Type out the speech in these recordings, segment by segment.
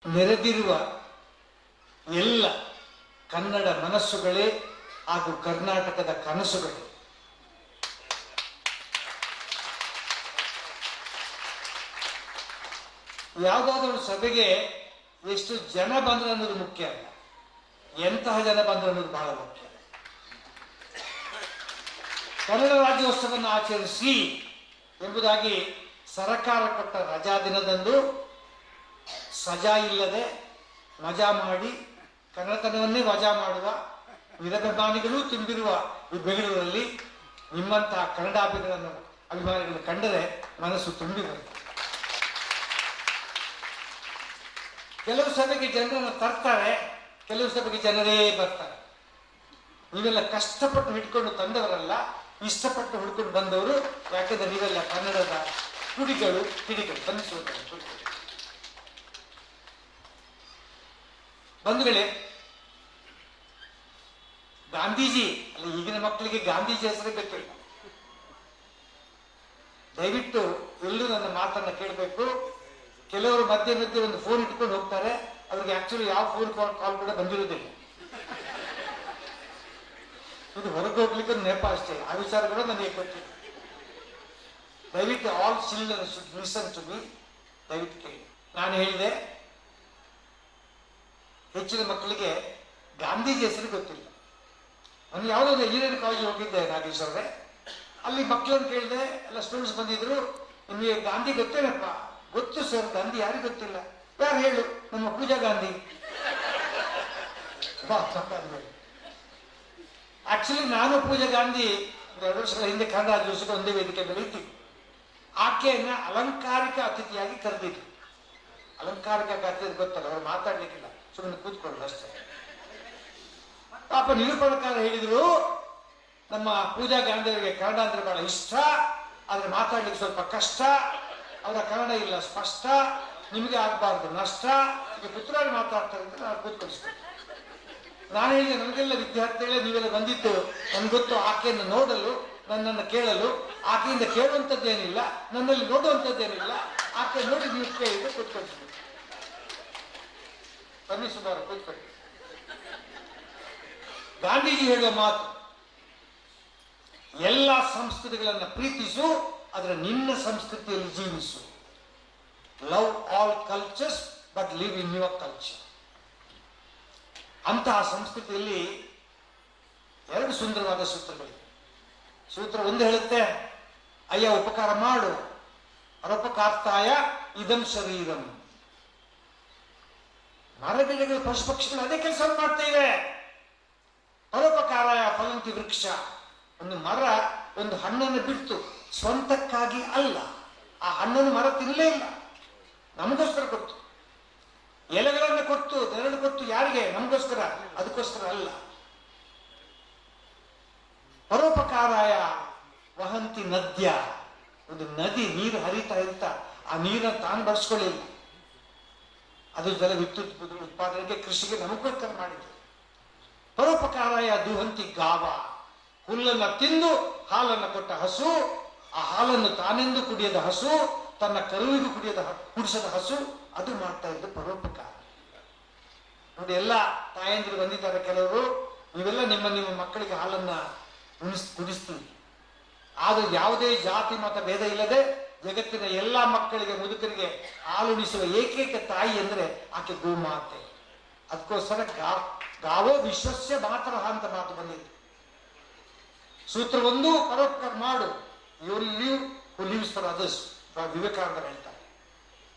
ನೆರೆದಿರುವ ಎಲ್ಲ ಕನ್ನಡ ಮನಸ್ಸುಗಳೇ ಹಾಗೂ ಕರ್ನಾಟಕದ ಕನಸುಗಳೇ. ಯಾವುದಾದ್ರೂ ಸಭೆಗೆ ಎಷ್ಟು ಜನ ಬಂದ್ರೆ ಅನ್ನೋದು ಮುಖ್ಯ ಅಲ್ಲ, ಎಂತಹ ಜನ ಬಂದ್ರೆ ಅನ್ನೋದು ಬಹಳ ಮುಖ್ಯ. ಕನ್ನಡ ರಾಜ್ಯೋತ್ಸವವನ್ನು ಆಚರಿಸಿ ಎಂಬುದಾಗಿ ಸರ್ಕಾರ ಕೊಟ್ಟ ರಜಾ ದಿನದಂದು ಸಜಾ ಇಲ್ಲದೆ ಮಜಾ ಮಾಡಿ ಕನ್ನಡತನವನ್ನೇ ವಜಾ ಮಾಡುವ ವಿರಭಿಮಾನಿಗಳು ತುಂಬಿರುವ ಈ ಬೆಂಗಳೂರಲ್ಲಿ ನಿಮ್ಮಂತಹ ಅಭಿಮಾನಿಗಳನ್ನು ಕಂಡರೆ ಮನಸ್ಸು ತುಂಬಿ ಬರುತ್ತೆ. ಕೆಲವು ಸಭೆಗೆ ಜನರನ್ನು ತರ್ತಾರೆ, ಕೆಲವು ಸಭೆಗೆ ಜನರೇ ಬರ್ತಾರೆ. ನೀವೆಲ್ಲ ಕಷ್ಟಪಟ್ಟು ಹಿಡ್ಕೊಂಡು ತಂದವರಲ್ಲ, ಇಷ್ಟಪಟ್ಟು ಹುಡ್ಕೊಂಡು ಬಂದವರು. ಯಾಕೆಂದ್ರೆ ನೀವೆಲ್ಲ ಕನ್ನಡದ ಕುಡಿಗಳು ಕಿಡಿಗಳು ಬನ್ನಿಸುವುದು. ಬಂಧುಗಳೇ, ಗಾಂಧೀಜಿ ಅಲ್ಲ, ಈಗಿನ ಮಕ್ಕಳಿಗೆ ಗಾಂಧೀಜಿ ಹೆಸರೇ ಬೇಕಿಲ್ಲ. ದಯವಿಟ್ಟು ಎಲ್ಲರೂ ನನ್ನ ಮಾತನ್ನ ಕೇಳಬೇಕು. ಕೆಲವರು ಮಧ್ಯೆ ಮಧ್ಯೆ ಒಂದು ಫೋನ್ ಇಟ್ಕೊಂಡು ಹೋಗ್ತಾರೆ, ಅವ್ರಿಗೆ ಆಕ್ಚುಲಿ ಯಾವ ಫೋನ್ ಕಾಲ್ ಕೂಡ ಬಂದಿರುವುದಿಲ್ಲ. ಇದು ಹೊರಗೆ ಹೋಗ್ಲಿಕ್ಕೆ ನೆಪ ಅಷ್ಟೇ. ಆ ವಿಚಾರ ಕೂಡ ನನಗೆ ಗೊತ್ತಿಲ್ಲ. ದಯವಿಟ್ಟು all children should listen to me. ದಯವಿಟ್ಟು ಕೇಳಿ. ನಾನು ಹೇಳಿದೆ, ಹೆಚ್ಚಿನ ಮಕ್ಕಳಿಗೆ ಗಾಂಧೀಜಿ ಹೆಸರು ಗೊತ್ತಿಲ್ಲ. ನಾನು ಯಾವುದೋ ಒಂದು ಇಂಜಿನಿಯರಿಂಗ್ ಕಾಲೇಜ್ ಹೋಗಿದ್ದೆ ನಾಗೇಶ್ ಅವರೇ. ಅಲ್ಲಿ ಮಕ್ಕಳನ್ನು ಕೇಳಿದೆ, ಎಲ್ಲ ಸ್ಟೂಡೆಂಟ್ಸ್ ಬಂದಿದ್ರು. ನಿಮಗೆ ಗಾಂಧಿ ಗೊತ್ತೇನಪ್ಪ? ಗೊತ್ತು ಸರ್. ಗಾಂಧಿ ಯಾರಿಗೆ ಗೊತ್ತಿಲ್ಲ? ಯಾರು ಹೇಳು? ನಮ್ಮ ಪೂಜಾ ಗಾಂಧಿ. ಆಕ್ಚುಲಿ ನಾನು ಪೂಜಾ ಗಾಂಧಿ 2 ವರ್ಷಗಳ ಹಿಂದೆ ಕನ್ನಡ ರಾಜ್ಯೋತ್ಸವ ಒಂದೇ ವೇದಿಕೆ ಮೇಲೆ ಇದ್ದೀವಿ. ಆಕೆಯನ್ನ ಅಲಂಕಾರಿಕ ಅತಿಥಿಯಾಗಿ ಕರೆದಿದ್ರು. ಅಲಂಕಾರಿಕ ಅತಿಥಿ ಗೊತ್ತಲ್ಲ, ಅವ್ರು ಮಾತಾಡ್ಲಿಕ್ಕಿಲ್ಲ, ಸುಮ್ಮನೆ ಕೂತ್ಕೊಳ್ಳೋದು ಅಷ್ಟೇ. ಪಾಪ ನಿರೂಪಣಕಾರ ಹೇಳಿದ್ರು, ನಮ್ಮ ಪೂಜಾ ಗಾಂಧಿಯವರಿಗೆ ಕನ್ನಡ ಅಂದ್ರೆ ಬಹಳ ಇಷ್ಟ, ಆದ್ರೆ ಮಾತಾಡ್ಲಿಕ್ಕೆ ಸ್ವಲ್ಪ ಕಷ್ಟ, ಅವರ ಕನ್ನಡ ಇಲ್ಲ ಸ್ಪಷ್ಟ, ನಿಮಗೆ ಆಗ್ಬಾರ್ದು ನಷ್ಟ, ಈಗ ಪುತ್ರಾಗಿ ಮಾತಾಡ್ತಾರೆ ಅಂತ ನಾನು ಕೂತ್ಕೊಳಿಸ್ತೀನಿ. ನಾನು ಹೇಳಿದೆ, ನನಗೆಲ್ಲ ವಿದ್ಯಾರ್ಥಿಗಳೇ ನೀವೆಲ್ಲ ಬಂದಿದ್ದು ನನ್ಗೆ ಗೊತ್ತು, ಆಕೆಯನ್ನು ನೋಡಲು, ನನ್ನನ್ನು ಕೇಳಲು. ಆಕೆಯಿಂದ ಕೇಳುವಂಥದ್ದೇನಿಲ್ಲ, ನನ್ನಲ್ಲಿ ನೋಡುವಂಥದ್ದೇನಿಲ್ಲ. ಆಕೆ ನೋಡಿ ನೀವು ಕೇಳಿದ್ರೆ ಕೂತ್ಕೊಳ್ತೀವಿ. ಸುಮಾರು ಕೂತ್ಕೊಳ್ಳಿ. ಗಾಂಧೀಜಿ ಹೇಳುವ ಮಾತು, ಎಲ್ಲ ಸಂಸ್ಕೃತಿಗಳನ್ನು ಪ್ರೀತಿಸು, ಆದರೆ ನಿನ್ನ ಸಂಸ್ಕೃತಿಯಲ್ಲಿ ಜೀವಿಸು. Love all cultures but live in your culture. ಅಂತಹ ಸಂಸ್ಕೃತಿಯಲ್ಲಿ 2 ಸುಂದರವಾದ ಸೂತ್ರಗಳಿವೆ. ಸೂತ್ರ 1 ಹೇಳುತ್ತೆ, ಅಯ್ಯ ಉಪಕಾರ ಮಾಡು, ಪರೋಪಕಾರ್ತಾಯ ಇದಂ ಶರೀರಂ. ಮರಗಿಡಗಳು ಪಶು ಪಕ್ಷಿಗಳು ಅದೇ ಕೆಲಸವನ್ನು ಮಾಡ್ತೇವೆ. ಪರೋಪಕಾರಾಯ ಫಲಂತಿ ವೃಕ್ಷ. ಒಂದು ಮರ ಒಂದು ಹಣ್ಣನ್ನು ಬಿಡ್ತು, ಸ್ವಂತಕ್ಕಾಗಿ ಅಲ್ಲ. ಆ ಹಣ್ಣನ್ನು ಮರ ತಿನ್ನಲೇ ಇಲ್ಲ, ನಮಗೋಸ್ಕರ ಕೊಡ್ತು. ಎಲೆಗಳನ್ನು ಕೊಟ್ಟು, ನೆರಳು ಕೊಟ್ಟು, ಯಾರಿಗೆ? ನಮಗೋಸ್ಕರ, ಅದಕ್ಕೋಸ್ಕರ ಅಲ್ಲ. ಪರೋಪಕಾರಾಯ ವಹಂತಿ ನದ್ಯ. ಒಂದು ನದಿ ನೀರು ಹರಿತಾ ಇರ್ತಾ ಆ ನೀರನ್ನು ತಾನು ಬಳಸ್ಕೊಳ್ಳಿಲ್ಲ, ಅದು ಜಲ ವಿದ್ಯುತ್ ಉತ್ಪಾದನೆಗೆ, ಕೃಷಿಗೆ ನಮಗೋಸ್ಕರ ಮಾಡಿದೆ. ಪರೋಪಕಾರಾಯ ದುಹಂತಿ ಗಾವ. ಹುಲ್ಲನ್ನು ತಿಂದು ಹಾಲನ್ನು ಕೊಟ್ಟ ಹಸು, ಆ ಹಾಲನ್ನು ತಾನೆಂದು ಕುಡಿಯದ ಹಸು, ತನ್ನ ಕರುವಿಗೂ ಕುಡಿಸದ ಹಸು, ಅದು ಮಾಡ್ತಾ ಇದ್ದು ಪರೋಪಕಾರ. ನೋಡಿ, ಎಲ್ಲ ತಾಯಂದಿರು ಬಂದಿದ್ದಾರೆ ಕೆಲವರು. ನೀವೆಲ್ಲ ನಿಮ್ಮ ಮಕ್ಕಳಿಗೆ ಹಾಲನ್ನ ಕುಡಿಸ್ತೀವಿ. ಆದ್ರೆ ಯಾವುದೇ ಜಾತಿ ಮತ ಭೇದ ಇಲ್ಲದೆ ಜಗತ್ತಿನ ಎಲ್ಲ ಮಕ್ಕಳಿಗೆ, ಮುದುಕರಿಗೆ ಹಾಲುಣಿಸುವ ಏಕೈಕ ತಾಯಿ ಅಂದ್ರೆ ಆಕೆ ಗೋಮಾತೆ. ಅದಕ್ಕೋಸ್ಕರ ಗಾವೋ ವಿಶ್ವಸ್ಯ ಮಾತರ ಅಂತ ಮಾತು ಬಂದಿದೆ. ಸೂತ್ರ 1, ಪರೋಪಕಾರ ಮಾಡು, ಯು ಲಿವ್ ಹು ಲಿವ್ಸ್ ಫಾರ್ ಅದರ್ಸ್. ವಿವೇಕಾನಂದರು ಹೇಳ್ತಾರೆ.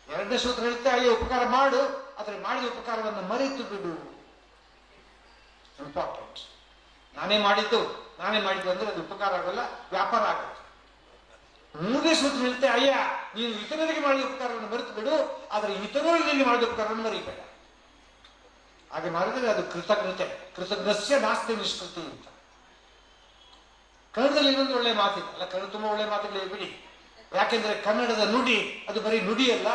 2ನೇ ಸೂತ್ರ ಹೇಳ್ತಾ, ಅಯ್ಯೋ ಉಪಕಾರ ಮಾಡು, ಆದರೆ ಮಾಡಿದ ಉಪಕಾರವನ್ನು ಮರೆತು ಬಿಡು. ಇಂಪಾರ್ಟೆಂಟ್. ನಾನೇ ಮಾಡಿದ್ದು ಅಂದ್ರೆ ಅದು ಉಪಕಾರ ಆಗಲ್ಲ, ವ್ಯಾಪಾರ ಆಗುತ್ತೆ. 3ನೇ ಸೂತ್ರ ಹೇಳ್ತೆ, ಅಯ್ಯ ನೀನು ಇತರರಿಗೆ ಮಾಡಿದ ಉಪಕಾರವನ್ನು ಮರೆತು ಬಿಡು, ಆದರೆ ಇತರರಿಗೆ ನೀನು ಮಾಡಿದ ಉಪಕಾರವನ್ನು ಮರಿಬೇಡ. ಹಾಗೆ ಮಾಡಿದರೆ ಅದು ಕೃತಜ್ಞತೆ. ಕೃತಜ್ಞಸ್ಯ ನಾಸ್ತಿ ನಿಷ್ಕೃತಿ ಅಂತ. ಕನ್ನಡದಲ್ಲಿ ಇನ್ನೊಂದು ಒಳ್ಳೆ ಮಾತಿದೆ ಅಲ್ಲ, ಕನ್ನಡ ತುಂಬಾ ಒಳ್ಳೆ ಮಾತುಗಳೇ ಬಿಡಿ. ಯಾಕೆಂದ್ರೆ ಕನ್ನಡದ ನುಡಿ ಅದು ಬರೀ ನುಡಿಯಲ್ಲ,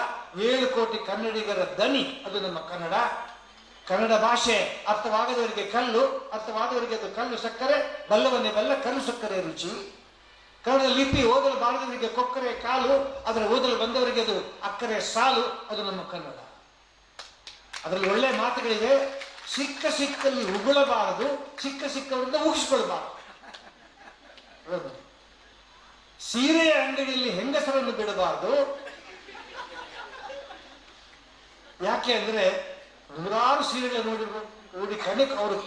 7 ಕೋಟಿ ಕನ್ನಡಿಗರ ದನಿ ಅದು ನಮ್ಮ ಕನ್ನಡ. ಕನ್ನಡ ಭಾಷೆ ಅರ್ಥವಾಗದವರಿಗೆ ಕಲ್ಲು, ಅರ್ಥವಾದವರಿಗೆ ಅದು ಕಲ್ಲು ಸಕ್ಕರೆ, ಬಲ್ಲವನ್ನೇ ಬೆಲ್ಲ, ಕಲ್ಲು ಸಕ್ಕರೆ ರುಚಿ. ಕನ್ನಡ ಲಿಪಿ ಓದಲು ಬಾರದವರಿಗೆ ಕೊಕ್ಕರೆ ಕಾಲು, ಆದರೆ ಓದಲು ಬಂದವರಿಗೆ ಅದು ಅಕ್ಕರೆ ಸಾಲು. ಅದು ನಮ್ಮ ಕನ್ನಡ. ಅದರಲ್ಲಿ ಒಳ್ಳೆ ಮಾತುಗಳಿವೆ. ಸಿಕ್ಕಲ್ಲಿ ಉಗುಳಬಾರದು, ಸಿಕ್ಕವರಿಂದ ಉಗಿಸ್ಕೊಳ್ಬಾರದು. ಸೀರೆಯ ಅಂಗಡಿಯಲ್ಲಿ ಹೆಂಗಸರನ್ನು ಬಿಡಬಾರದು. ಯಾಕೆ ಅಂದ್ರೆ ನೂರಾರು ಸೀರೆಗಳು ನೋಡಿ ಕಣಕ್ಕೆ ಅವರು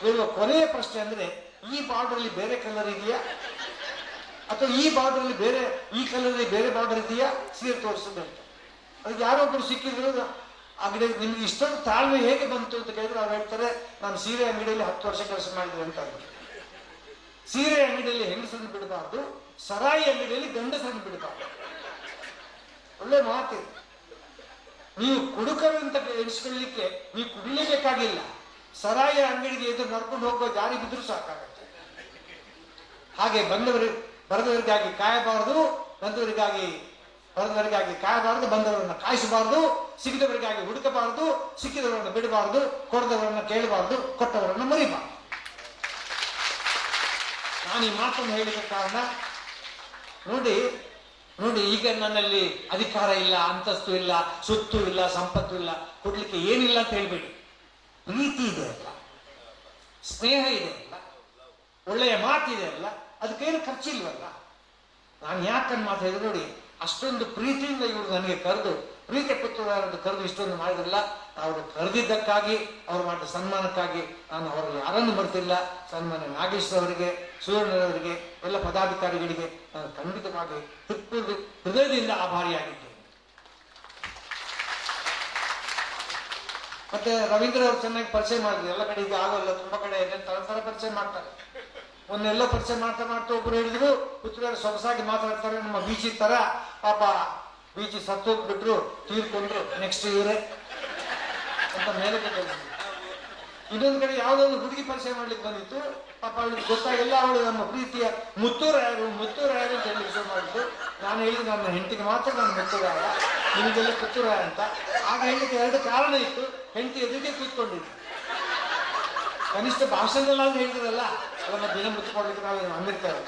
ಕೇಳುವ ಕೊನೆಯ ಪ್ರಶ್ನೆ ಅಂದ್ರೆ, ಈ ಬಾರ್ಡರ್ ಅಲ್ಲಿ ಬೇರೆ ಕಲರ್ ಇದೆಯಾ, ಅಥವಾ ಈ ಬಾರ್ಡರ್ ಅಲ್ಲಿ ಬೇರೆ, ಈ ಕಲರ್ ಅಲ್ಲಿ ಬೇರೆ ಬಾರ್ಡರ್ ಇದೆಯಾ, ಸೀರೆ ತೋರಿಸಿದ್ರೆ ಅಂತ. ಅದಕ್ಕೆ ಯಾರೊಬ್ಬರು ಸಿಕ್ಕಿದ್ರು, ಅಂಗಡಿ ನಿಮ್ಗೆ ಇಷ್ಟೊಂದು ತಾಳ್ಮೆ ಹೇಗೆ ಬಂತು ಅಂತ ಕೇಳಿದ್ರೆ ಅವ್ರು ಹೇಳ್ತಾರೆ, ನಾನು ಸೀರೆ ಅಂಗಡಿಯಲ್ಲಿ 10 ವರ್ಷ ಕೆಲಸ ಮಾಡಿದ್ರೆ ಅಂತ. ಸೀರೆ ಅಂಗಡಿಯಲ್ಲಿ ಹೆಂಗಸರನ್ನು ಬಿಡಬಾರ್ದು, ಸರಾಯಿ ಅಂಗಡಿಯಲ್ಲಿ ಗಂಡಸರನ್ನು ಬಿಡಬಾರ್ದು. ಒಳ್ಳೆ ಮಾತು. ನೀವು ಕುಡುಕರಂತ ಎಣಿಸ್ಕೊಳ್ಳಿಕ್ಕೆ ನೀವು ಕುಡಿಲೇಬೇಕಾಗಿಲ್ಲ. ಸರಾಯಿ ಅಂಗಡಿಗೆ ಎದುರು ನಡ್ಕೊಂಡು ಹೋಗುವ ಜಾರಿ ಬಿದ್ದರೂ ಸಾಕಾಗತ್ತೆ. ಹಾಗೆ ಬರೆದವರಿಗಾಗಿ ಕಾಯಬಾರದು, ಬರೆದವರಿಗಾಗಿ ಕಾಯಬಾರದು, ಬಂದವರನ್ನ ಕಾಯಿಸಬಾರದು, ಸಿಕ್ಕಿದವರಿಗಾಗಿ ಹುಡುಕಬಾರದು, ಸಿಕ್ಕಿದವರನ್ನು ಬಿಡಬಾರದು, ಕೊಡದವರನ್ನ ಕೇಳಬಾರದು, ಕೊಟ್ಟವರನ್ನ ಮರಿಬಾರದು. ನಾನು ಈ ಮಾತನ್ನು ಹೇಳಿದ ಕಾರಣ ನೋಡಿ, ಈಗ ನನ್ನಲ್ಲಿ ಅಧಿಕಾರ ಇಲ್ಲ, ಅಂತಸ್ತು ಇಲ್ಲ, ಸುತ್ತು ಇಲ್ಲ, ಸಂಪತ್ತು ಇಲ್ಲ, ಕೊಡ್ಲಿಕ್ಕೆ ಏನಿಲ್ಲ ಅಂತ ಹೇಳ್ಬೇಡಿ. ಪ್ರೀತಿ ಇದೆ ಅಲ್ಲ, ಸ್ನೇಹ ಇದೆ ಅಲ್ಲ, ಒಳ್ಳೆಯ ಮಾತಿದೆ ಅಲ್ಲ, ಅದಕ್ಕೇನು ಖರ್ಚಿಲ್ವಲ್ಲ. ನಾನು ಯಾಕಂದು ಮಾತು ಹೇಳಿದ್ರೆ ನೋಡಿ, ಅಷ್ಟೊಂದು ಪ್ರೀತಿಯಿಂದ ಇವರು ನನಗೆ ಕರೆದು, ಪ್ರೀತಿ ಪುತ್ರರಾದಂತ ಕರೆದು ಇಷ್ಟೊಂದು ಮಾಡಿದ್ರಲ್ಲ, ಅವರು ಕರೆದಿದ್ದಕ್ಕಾಗಿ, ಅವರು ಮಾಡಿದ ಸನ್ಮಾನಕ್ಕಾಗಿ ನಾನು ಅವರು ಯಾರನ್ನು ಮರೆತಿಲ್ಲ. ಸನ್ಮಾನ ನಾಗೇಶ್ವರವರಿಗೆ, ಸುವರ್ಣರವರಿಗೆ, ಎಲ್ಲ ಪದಾಧಿಕಾರಿಗಳಿಗೆ ನಾನು ಖಂಡಿತವಾಗಿ ಹೃದಯದಿಂದ ಆಭಾರಿಯಾಗಿದ್ದೇನೆ. ಮತ್ತೆ ರವೀಂದ್ರ ಅವರು ಚೆನ್ನಾಗಿ ಪರಿಚಯ ಮಾಡಿದ್ರು. ಎಲ್ಲ ಕಡೆ ಈಗ ಆಗೋಲ್ಲ, ತುಂಬಾ ಕಡೆ ತರ ಪರಿಚಯ ಮಾಡ್ತಾರೆ. ಒಂದೆಲ್ಲ ಪರಿಚಯ ಮಾಡ್ತಾ ಒಬ್ರು ಹೇಳಿದ್ರು, ಪುತ್ರರು ಸೊಗಸಾಗಿ ಮಾತಾಡ್ತಾರೆ, ನಮ್ಮ ಬೀಚಿ ತರ. ಪಾಪ ಬೀಚಿ ಸತ್ತೋಗ್ಬಿಟ್ರು, ತೀರ್ಕೊಂಡ್ರು, ನೆಕ್ಸ್ಟ್ ಇವರೇ ಅಂತ ಮೇಲೆ. ಇನ್ನೊಂದು ಕಡೆ ಯಾವುದೋ ಒಂದು ಹುಡುಗಿ ಪರಿಚಯ ಮಾಡ್ಲಿಕ್ಕೆ ಬಂದಿತ್ತು. ಪಾಪ ಅವಳಿಗೆ ಗೊತ್ತಾಗಿಲ್ಲ, ಅವಳು ನಮ್ಮ ಪ್ರೀತಿಯ ಮುತ್ತೂರಾಯರು ಅಂತ ಹೇಳಿ ಶುರು ಮಾಡಿದ್ರು. ನಾನು ಹೇಳಿದ್ದು ನನ್ನ ಹೆಂಡತಿಗೆ ಮಾತ್ರ ನಾನು ಮುತ್ತೂರಾಯ, ನಿಮಗೆಲ್ಲ ಪುತ್ತೂರಾಯ ಅಂತ. ಆಗ ಹೇಳಿಕ್ಕೆ 2 ಕಾರಣ ಇತ್ತು. ಹೆಂಡತಿ ಎದುರಿಗೆ ಕೂತ್ಕೊಂಡಿದ್ದು, ಕನಿಷ್ಠ ಭಾಷಣದಲ್ಲಾದ್ರೂ ಹೇಳಿದ್ರಲ್ಲ, ಅದನ್ನ ದಿನ ಮುಚ್ಚಿಕೊಡ್ಲಿಕ್ಕೆ ನಾವು ಅಂದಿರ್ತೇವೆ.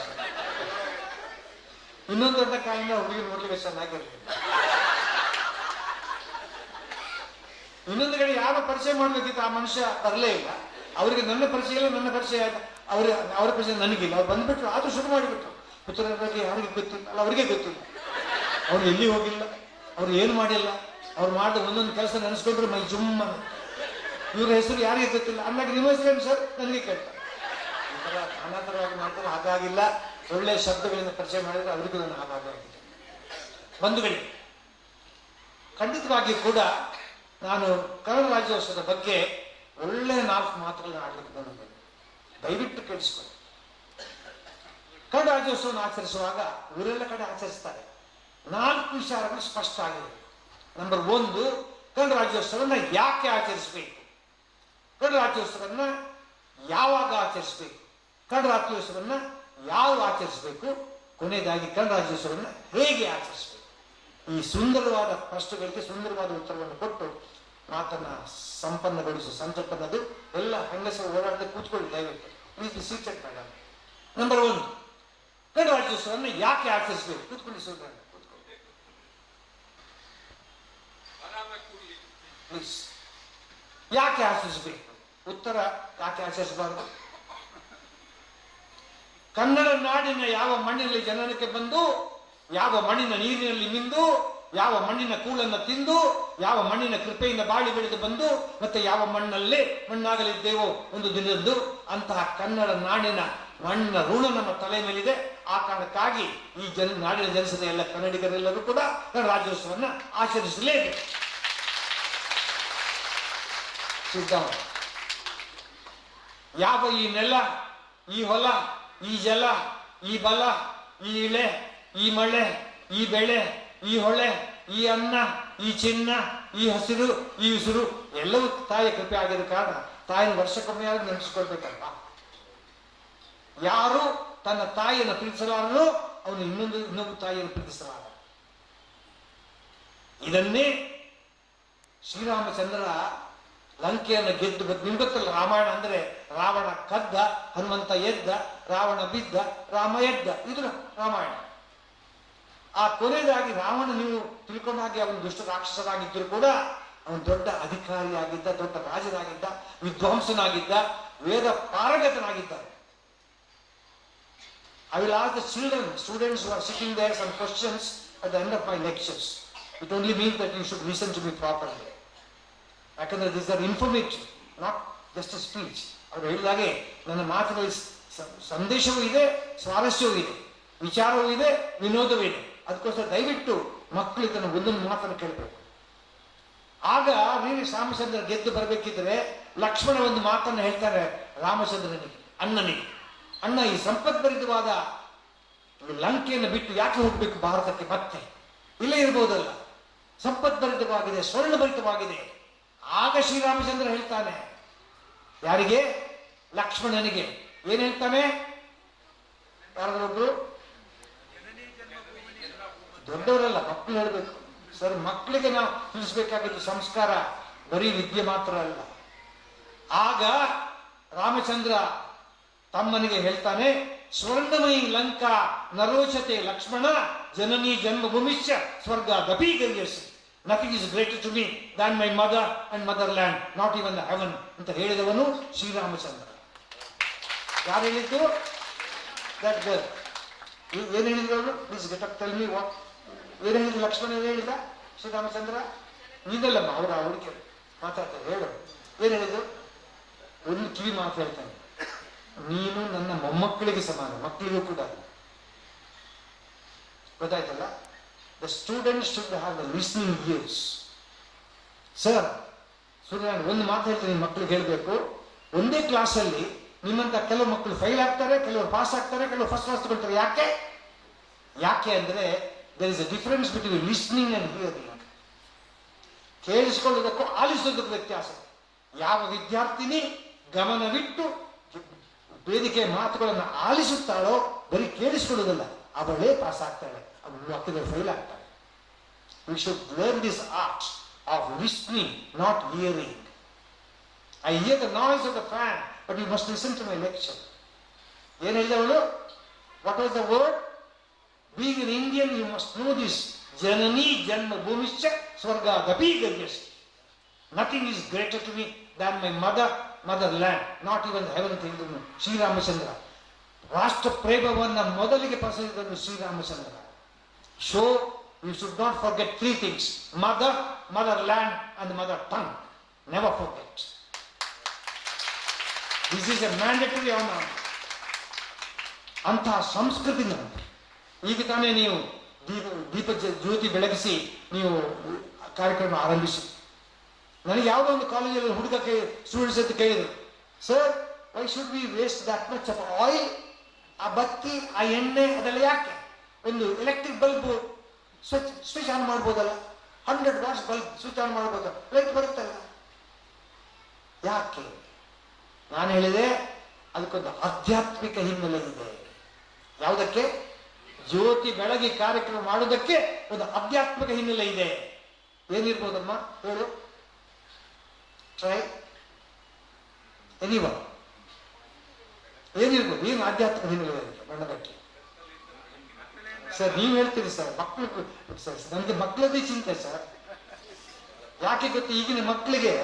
ಇನ್ನೊಂದು ದೊಡ್ಡ ಕಾರಣ, ಹುಡುಗಿ ನೋಡ್ಲಿಕ್ಕೆ ಚೆನ್ನಾಗಿರ್ತೀವಿ. ಇನ್ನೊಂದು ಕಡೆ ಯಾರು ಪರಿಚಯ ಮಾಡ್ಬೇಕಿತ್ತು, ಆ ಮನುಷ್ಯ ಬರಲೇ ಇಲ್ಲ. ಅವರಿಗೆ ನನ್ನ ಪರಿಚಯ ಇಲ್ಲ, ನನ್ನ ಪರಿಚಯ ಅವರ ಪರಿಚಯ ನನಗಿಲ್ಲ. ಅವ್ರು ಬಂದ್ಬಿಟ್ರು, ಆದ್ರೂ ಶುರು ಮಾಡಿಬಿಟ್ರು. ಪುತ್ರರ ಬಗ್ಗೆ ಯಾರಿಗೆ ಗೊತ್ತಿಲ್ಲ ಅಲ್ಲ, ಅವ್ರಿಗೆ ಗೊತ್ತಿಲ್ಲ. ಅವ್ರು ಎಲ್ಲಿ ಹೋಗಿಲ್ಲ, ಅವ್ರು ಏನು ಮಾಡಿಲ್ಲ. ಅವ್ರು ಮಾಡಿದ ಒಂದೊಂದು ಕೆಲಸ ನೆನೆಸ್ಕೊಂಡ್ರು ಮೈ ಜುಮ್ಮ. ಇವ್ರ ಹೆಸರು ಯಾರಿಗೆ ಗೊತ್ತಿಲ್ಲ. ಅಂದಾಗ ನಿಮ್ಮ ಹೆಸರೇನು ಸರ್ ನನಗೆ ಕೇಳ್ತಾರೆ. ಈ ಥರ ನಾನಾ ಥರವಾಗಿ ಮಾಡ್ತಾರೆ. ಹಾಗಾಗಿಲ್ಲ, ಒಳ್ಳೆಯ ಶಬ್ದಗಳಿಂದ ಪರಿಚಯ ಮಾಡಿದ್ರೆ ಅವರಿಗೂ ನನ್ನ ಹಾಗಾಗಿದೆ. ಬಂಧುಗಳಿಗೆ, ಖಂಡಿತವಾಗಿಯೂ ಕೂಡ ನಾನು ಕನ್ನಡ ರಾಜ್ಯೋತ್ಸವದ ಬಗ್ಗೆ ಒಳ್ಳೆಯ 4 ಮಾತುಗಳನ್ನ ಆಡ್ಲಿಕ್ಕೆ ಬಂದಿದ್ದೇನೆ. ದಯವಿಟ್ಟು ಕೇಳಿಸ್ಕೊಳ್ಳಿ. ಕನ್ನಡ ರಾಜ್ಯೋತ್ಸವವನ್ನು ಆಚರಿಸುವಾಗ ಇವರೆಲ್ಲ ಕಡೆ ಆಚರಿಸ್ತಾರೆ. 4 ವಿಚಾರಗಳು ಸ್ಪಷ್ಟ ಆಗಿದೆ. ನಂಬರ್ 1, ಕನ್ನಡ ರಾಜ್ಯೋತ್ಸವನ್ನ ಯಾಕೆ ಆಚರಿಸಬೇಕು, ಕನ್ನಡ ರಾಜ್ಯೋತ್ಸವನ್ನ ಯಾವಾಗ ಆಚರಿಸಬೇಕು, ಕನ್ನಡ ರಾಜ್ಯೋತ್ಸವನ್ನ ಯಾವ ಆಚರಿಸಬೇಕು, ಕೊನೆಯದಾಗಿ ಕನ್ನಡ ರಾಜ್ಯೋತ್ಸವನ್ನ ಹೇಗೆ ಆಚರಿಸಬೇಕು. ಈ ಸುಂದರವಾದ ಪ್ರಶ್ನೆಗಳಿಗೆ ಸುಂದರವಾದ ಉತ್ತರವನ್ನು ಕೊಟ್ಟು ಮಾತನ್ನ ಸಂಪನ್ನಗೊಳಿಸು. ಸಂಪನ್ನದು ಎಲ್ಲ ಹೆಂಗಸರು ಓಡಾಡದೆ ಕೂತ್ಕೊಳ್ಳಿ ದಯವಿಟ್ಟು, please seated madam. Number 1, Kannada ರಾಜ್ಯೋತ್ಸವವನ್ನು ಯಾಕೆ ಆಚರಿಸಬೇಕು. ಕೂತ್ಕೊಳ್ಳಿ ಸೋದರ, ಕೂತ್ಕೊಳ್ಳಿ ಪ್ಲೀಸ್. ಯಾಕೆ ಆಚರಿಸಬೇಕು? ಉತ್ತರ, ಯಾಕೆ ಆಚರಿಸಬಾರದು? ಕನ್ನಡ ನಾಡಿನ ಯಾವ ಮಣ್ಣಿನಲ್ಲಿ ಜನನಕ್ಕೆ ಬಂದು, ಯಾವ ಮಣ್ಣಿನ ನೀರಿನಲ್ಲಿ ಮಿಂದು, ಯಾವ ಮಣ್ಣಿನ ಕೂಳನ್ನು ತಿಂದು, ಯಾವ ಮಣ್ಣಿನ ಕೃಪೆಯಿಂದ ಬಾಳಿ ಬೆಳೆದು ಬಂದು, ಮತ್ತೆ ಯಾವ ಮಣ್ಣಲ್ಲೇ ಮಣ್ಣಾಗಲಿದ್ದೇವೋ ಒಂದು ದಿನದ್ದು, ಅಂತಹ ಕನ್ನಡ ನಾಡಿನ ಮಣ್ಣಿನ ಋಣ ನಮ್ಮ ತಲೆ ಮೇಲಿದೆ. ಆ ಕಾರಣಕ್ಕಾಗಿ ಈ ನಾಡಿನ ಜನಿಸಿದ ಎಲ್ಲ ಕನ್ನಡಿಗರೆಲ್ಲರೂ ಕೂಡ ಕನ್ನಡ ರಾಜ್ಯೋತ್ಸವವನ್ನು ಆಚರಿಸಲೇಬೇಕು. ಸಿದ್ಧಾಂತ ಯಾವ ಈ ನೆಲ, ಈ ಹೊಲ, ಈ ಜಲ, ಈ ಬಲ, ಈ ಇಳೆ, ಈ ಮಳೆ, ಈ ಬೆಳೆ, ಈ ಹೊಳೆ, ಈ ಅನ್ನ, ಈ ಚಿನ್ನ, ಈ ಹಸಿರು, ಈ ಉಸಿರು ಎಲ್ಲವೂ ತಾಯಿಯ ಕೃಪೆ ಆಗಿದ ಕಾರಣ ತಾಯಿನ ವರ್ಷಕ್ಕೊಮ್ಮೆ ಆದ್ರೂ ನೆನೆಸ್ಕೊಳ್ಬೇಕಲ್ವ. ಯಾರು ತನ್ನ ತಾಯಿಯನ್ನು ಪ್ರೀತಿಸಲಾರನೋ ಅವನು ಇನ್ನೊಬ್ಬ ತಾಯಿಯನ್ನು ಪ್ರೀತಿಸಲಾರ. ಇದನ್ನೇ ಶ್ರೀರಾಮಚಂದ್ರ ಲಂಕೆಯನ್ನು ಗೆದ್ದು ನಿಮ್ಗೆ ಗೊತ್ತಲ್ಲ, ರಾಮಾಯಣ ಅಂದ್ರೆ ರಾವಣ ಕದ್ದ, ಹನುಮಂತ ಎದ್ದ, ರಾವಣ ಬಿದ್ದ, ರಾಮ ಎದ್ದ, ಇದು ರಾಮಾಯಣ. ಆ ಕೊನೆಯದಾಗಿ ರಾವಣ ನೀವು ತಿಳ್ಕೊಂಡ ಹಾಗೆ ಅವನು ದುಷ್ಟ ರಾಕ್ಷಸರಾಗಿದ್ದರೂ ಕೂಡ ಅವನು ದೊಡ್ಡ ಅಧಿಕಾರಿಯಾಗಿದ್ದ, ದೊಡ್ಡ ರಾಜನಾಗಿದ್ದ, ವಿದ್ವಾಂಸನಾಗಿದ್ದ, ವೇದ ಪಾರಗತನಾಗಿದ್ದ. I will ask the students who are sitting there some questions at the end of my lectures. It only means that you should listen to me properly. ಯಾಕಂದ್ರೆ these are informative, not just a speech. ಅವರು ಹೇಳಿದಾಗೆ ನನ್ನ ಮಾತುಗಳಲ್ಲಿ ಸಂದೇಶವೂ ಇದೆ, ಸ್ವಾರಸ್ಯವೂ ಇದೆ, ವಿಚಾರವೂ ಇದೆ, ವಿನೋದವೂ ಇದೆ. ಅದಕ್ಕೋಸ್ಕರ ದಯವಿಟ್ಟು ಮಕ್ಕಳು ಇದನ್ನು ಒಂದೊಂದು ಮಾತನ್ನು ಕೇಳಬೇಕು. ಆಗ ರಾಮಚಂದ್ರ ಗೆದ್ದು ಬರಬೇಕಿದ್ರೆ ಲಕ್ಷ್ಮಣ ಒಂದು ಮಾತನ್ನು ಹೇಳ್ತಾರೆ ರಾಮಚಂದ್ರನಿಗೆ, ಅಣ್ಣನಿಗೆ. ಅಣ್ಣ, ಈ ಸಂಪದ್ಭರಿತವಾದ ಲಂಕೆಯನ್ನು ಬಿಟ್ಟು ಯಾಕೆ ಹೋಗ್ಬೇಕು ಭಾರತಕ್ಕೆ? ಮತ್ತೆ ಇಲ್ಲೇ ಇರ್ಬೋದಲ್ಲ, ಸಂಪದ್ಭರಿತವಾಗಿದೆ, ಸ್ವರ್ಣಭರಿತವಾಗಿದೆ. ಆಗ ಶ್ರೀರಾಮಚಂದ್ರ ಹೇಳ್ತಾನೆ, ಯಾರಿಗೆ? ಲಕ್ಷ್ಮಣನಿಗೆ. ಏನ್ ಹೇಳ್ತಾನೆ? ಯಾರಾದ್ರೊಬ್ರು ದೊಡ್ಡವರಲ್ಲ, ಮಕ್ಕಳು ಹೇಳ್ಬೇಕು. ಸರ್, ಮಕ್ಕಳಿಗೆ ನಾವು ತಿಳಿಸ್ಬೇಕಾಗಿದ್ದು ಸಂಸ್ಕಾರ, ಬರೀ ವಿದ್ಯೆ ಮಾತ್ರ ಅಲ್ಲ. ಆಗ ರಾಮಚಂದ್ರ ತಮ್ಮನಿಗೆ ಹೇಳ್ತಾನೆ, ಸ್ವರ್ಣಮಯಿ ಲಂಕಾ ನರೋಚತೆ ಲಕ್ಷ್ಮಣ ಜನನಿ ಜನ್ಮಭೂಮಿಶ್ಚ ಸ್ವರ್ಗಾದಪಿ ಗರಿಯಸಿ. Nothing is greater to me than my mother and mother land, not even the haven ಅಂತ ಹೇಳಿದವನು ಶ್ರೀರಾಮಚಂದ್ರ. ಯಾರು ಹೇಳಿದ್ದು? That girl. ಏನ್ ಹೇಳಿದ್ರು ಅವರು? Please get up, tell me what. ಏನ್ ಹೇಳಿದ್ರು ಲಕ್ಷ್ಮಣ? ಏನ್ ಹೇಳಿದ ಶ್ರೀರಾಮಚಂದ್ರ? ನೀನಲ್ಲಮ್ಮ, ಅವರ ಹುಡುಗಿ ಮಾತಾಡ್ತಾರೆ, ಹೇಳು. ಏನ್ ಹೇಳಿದ್ರು? ಒಂದು ಕಿವಿ ಮಾತು ಹೇಳ್ತಾನೆ, ನೀನು ನನ್ನ ಮೊಮ್ಮಕ್ಕಳಿಗೆ ಸಮಾನ, ಮಕ್ಕಳಿಗೂ ಕೂಡ. ಗೊತ್ತಾಯ್ತಲ್ಲ? The student should have the listening years. Sir, Suryanarayana ಒಂದು ಮಾತು ಹೇಳ್ತೀನಿ, ಮಕ್ಕಳಿಗೆ ಹೇಳಬೇಕು. ಒಂದೇ ಕ್ಲಾಸಲ್ಲಿ ನಿಮ್ಮಂತ ಕೆಲವು ಮಕ್ಕಳು ಫೈಲ್ ಆಗ್ತಾರೆ, ಕೆಲವರು ಪಾಸ್ ಆಗ್ತಾರೆ, ಕೆಲವರು ಫಸ್ಟ್ ಕ್ಲಾಸ್ ತಗೊಳ್ತಾರೆ. ಯಾಕೆ ಅಂದ್ರೆ there is a difference between listening and hearing. ಕೇಳಿಸಿಕೊಳ್ಳುವುದಕ್ಕೂ ಆಲಿಸುವುದಕ್ಕೂ ವ್ಯತ್ಯಾಸ. ಯಾವ ವಿದ್ಯಾರ್ಥಿನಿ ಗಮನವಿಟ್ಟು ವೇದಿಕೆಯ ಮಾತುಗಳನ್ನು ಆಲಿಸುತ್ತಾಳೋ, ಬರೀ ಕೇಳಿಸಿಕೊಳ್ಳುವುದಲ್ಲ, ಅವಳೇ ಪಾಸ್ ಆಗ್ತಾಳೆ, ಮಕ್ಕಳು ಫೈಲ್ ಆಗ್ತಾಳೆ. We should learn this art of listening, not hearing. I hear the noise of the fan, but you must listen to my lecture. ಏನು ಹೇಳಿದವಳು? What was the word? Being an Indian, you must know this. Janani janma bhumischa swargadapi garyasi. Nothing is greater to me than my motherland, not even heaven ಅಂತ ಹೇಳಿದನು ಶ್ರೀರಾಮಚಂದ್ರ. ರಾಷ್ಟ್ರ ಪ್ರೇಮವನ್ನ ಮೊದಲಿಗೆ ಪ್ರಸರಿಸಿದನು Sriramachandra. So you should not forget three things: mother, motherland and mother tongue. Never forget. This is a mandatory honor. ಅಂತಹ ಸಂಸ್ಕೃತಿ ನಮ್ಮದು. ಈಗ ತಾನೇ ನೀವು ದೀಪ ಜ್ಯೋತಿ ಬೆಳಗಿಸಿ ನೀವು ಕಾರ್ಯಕ್ರಮ ಆರಂಭಿಸಿ. ನನಗೆ ಯಾವುದೋ ಒಂದು ಕಾಲೇಜಲ್ಲಿ ಹುಡುಗ ಸ್ಟೂಡೆಂಟ್ಸ್ ಅಂತ ಕೇಳಿದ್ರು, sir, Y should V waste that much of oil? ಆ ಬತ್ತಿ, ಆ ಎಣ್ಣೆ, ಅದೆಲ್ಲ ಯಾಕೆ? ಒಂದು ಎಲೆಕ್ಟ್ರಿಕ್ ಬಲ್ಬ್ ಸ್ವಿಚ್ ಆನ್ ಮಾಡ್ಬೋದಲ್ಲ, 100 ವಾಟ್ಸ್ ಬಲ್ಬ್ ಸ್ವಿಚ್ ಆನ್ ಮಾಡ್ಬೋದಲ್ಲ, ಲೈಟ್ ಬರುತ್ತಲ್ಲ, ಯಾಕೆ? ನಾನು ಹೇಳಿದೆ, ಅದಕ್ಕೊಂದು ಆಧ್ಯಾತ್ಮಿಕ ಹಿನ್ನೆಲೆ ಇದೆ. ಯಾವುದಕ್ಕೆ? ಜ್ಯೋತಿ ಬೆಳಗಿ ಕಾರ್ಯಕ್ರಮ ಮಾಡುವುದಕ್ಕೆ ಒಂದು ಆಧ್ಯಾತ್ಮಿಕ ಹಿನ್ನೆಲೆ ಇದೆ. ಏನಿರ್ಬೋದಮ್ಮ ಹೇಳು? ಟ್ರೈ ಎನಿವ ಏನಿರ್ಬೋದು? ಏನು ಆಧ್ಯಾತ್ಮಿಕ ಹಿನ್ನೆಲೆ ಬಣ್ಣದಕ್ಕೆ? ಸರ್, ನೀವು ಹೇಳ್ತೀರಿ ಸರ್, ಮಕ್ಕಳು ಸರ್, ನನಗೆ ಮಕ್ಕಳದೇ ಚಿಂತೆ ಸರ್. ಯಾಕೆ ಗೊತ್ತು? ಈಗಿನ ಮಕ್ಕಳಿಗೆ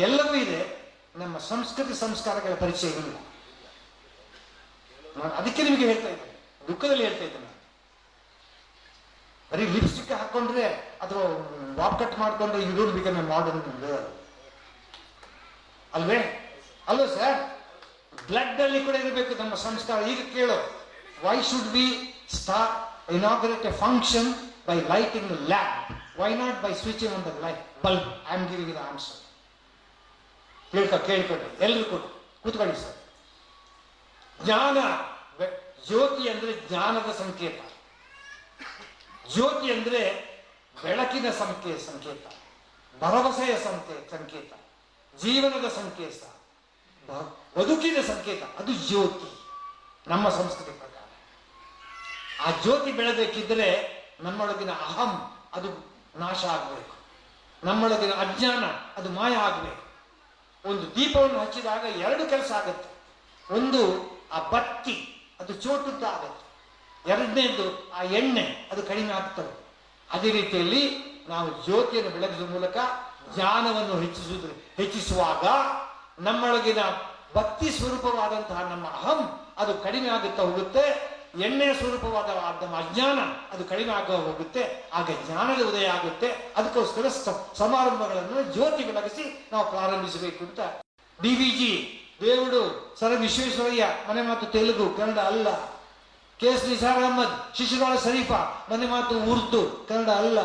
ಎಲ್ಲವೂ ಇದೆ, ನಮ್ಮ ಸಂಸ್ಕೃತಿ ಸಂಸ್ಕಾರಗಳ ಪರಿಚಯ ಇಲ್ಲ. ನಾನು ಅದಕ್ಕೆ ನಿಮಗೆ ಹೇಳ್ತಾ ಇದ್ದೇನೆ, ದುಃಖದಲ್ಲಿ ಹೇಳ್ತಾ ಇದ್ದೇನೆ. ಬರೀ ಲಿಪ್ಸ್ಟಿಕ್ ಹಾಕೊಂಡ್ರೆ ಅಥವಾ ವಾಪ್ ಕಟ್ ಮಾಡ್ಕೊಂಡ್ರೆ you don't become a modern girl, ಅಲ್ವೇ? ಅಲ್ವ ಸರ್? ಬ್ಲಡ್ ಅಲ್ಲಿ ಕೂಡ ಇರಬೇಕು ನಮ್ಮ ಸಂಸ್ಕಾರ. ಈಗ ಕೇಳೋ, why should we start inaugurate a function by lighting the lamp? Why not by switching on the light bulb? I am giving the answer. ಕೇಳ್ಕೊಡ್ರಿ, ಎಲ್ಲರೂ ಕೊಟ್ಟು ಕೂತ್ಕೊಳ್ಳಿ ಸರ್. ಜ್ಞಾನ, ಜ್ಯೋತಿ ಅಂದ್ರೆ ಜ್ಞಾನದ ಸಂಕೇತ. ಜ್ಯೋತಿ ಅಂದ್ರೆ ಬೆಳಕಿನ ಸಂಕೇತ, ಭರವಸೆಯ ಸಂಕೇತ, ಜೀವನದ ಸಂಕೇತ, ಬದುಕಿನ ಸಂಕೇತ. ಅದು ಜ್ಯೋತಿ ನಮ್ಮ ಸಂಸ್ಕೃತಿ ಪ್ರಕಾರ. ಆ ಜ್ಯೋತಿ ಬೆಳಬೇಕಿದ್ರೆ ನಮ್ಮೊಳಗಿನ ಅಹಂ ಅದು ನಾಶ ಆಗಬೇಕು, ನಮ್ಮೊಳಗಿನ ಅಜ್ಞಾನ ಅದು ಮಾಯ ಆಗಬೇಕು. ಒಂದು ದೀಪವನ್ನು ಹಚ್ಚಿದಾಗ 2 ಕೆಲಸ ಆಗುತ್ತೆ. ಒಂದು, ಆ ಬತ್ತಿ ಅದು ಚೋಟುದ್ದ ಆಗುತ್ತೆ. ಎರಡನೇದು, ಆ ಎಣ್ಣೆ ಅದು ಕಡಿಮೆ ಆಗ್ತದೆ. ಅದೇ ರೀತಿಯಲ್ಲಿ ನಾವು ಜ್ಯೋತಿಯನ್ನು ಬೆಳಗಿಸುವ ಮೂಲಕ ಜ್ಞಾನವನ್ನು ಹೆಚ್ಚಿಸುವಾಗ ನಮ್ಮೊಳಗಿನ ಭಕ್ತಿ ಸ್ವರೂಪವಾದಂತಹ ನಮ್ಮ ಅಹಂ ಅದು ಕಡಿಮೆ ಆಗುತ್ತಾ ಹೋಗುತ್ತೆ. ಎಣ್ಣೆಯ ಸ್ವರೂಪವಾದ ನಮ್ಮ ಅಜ್ಞಾನ ಅದು ಕಡಿಮೆ ಆಗುತ್ತಾ ಹೋಗುತ್ತೆ. ಆಗ ಜ್ಞಾನದ ಉದಯ ಆಗುತ್ತೆ. ಅದಕ್ಕೋಸ್ಕರ ಸಮಾರಂಭಗಳನ್ನು ಜ್ಯೋತಿ ಬೆಳಗಿಸಿ ನಾವು ಪ್ರಾರಂಭಿಸಬೇಕು ಅಂತ DVG ದೇವುಡು ಸರ್ ವಿಶ್ವೇಶ್ವರಯ್ಯ ಮನೆ ಮಾತು ತೆಲುಗು ಕನ್ನಡ ಅಲ್ಲ. KS ನಿಸಾರ್ ಅಹಮದ್ ಶಿಶುನಾಳ ಶರೀಫಾ ಮನೆ ಮಾತು ಉರ್ದು ಕನ್ನಡ ಅಲ್ಲ.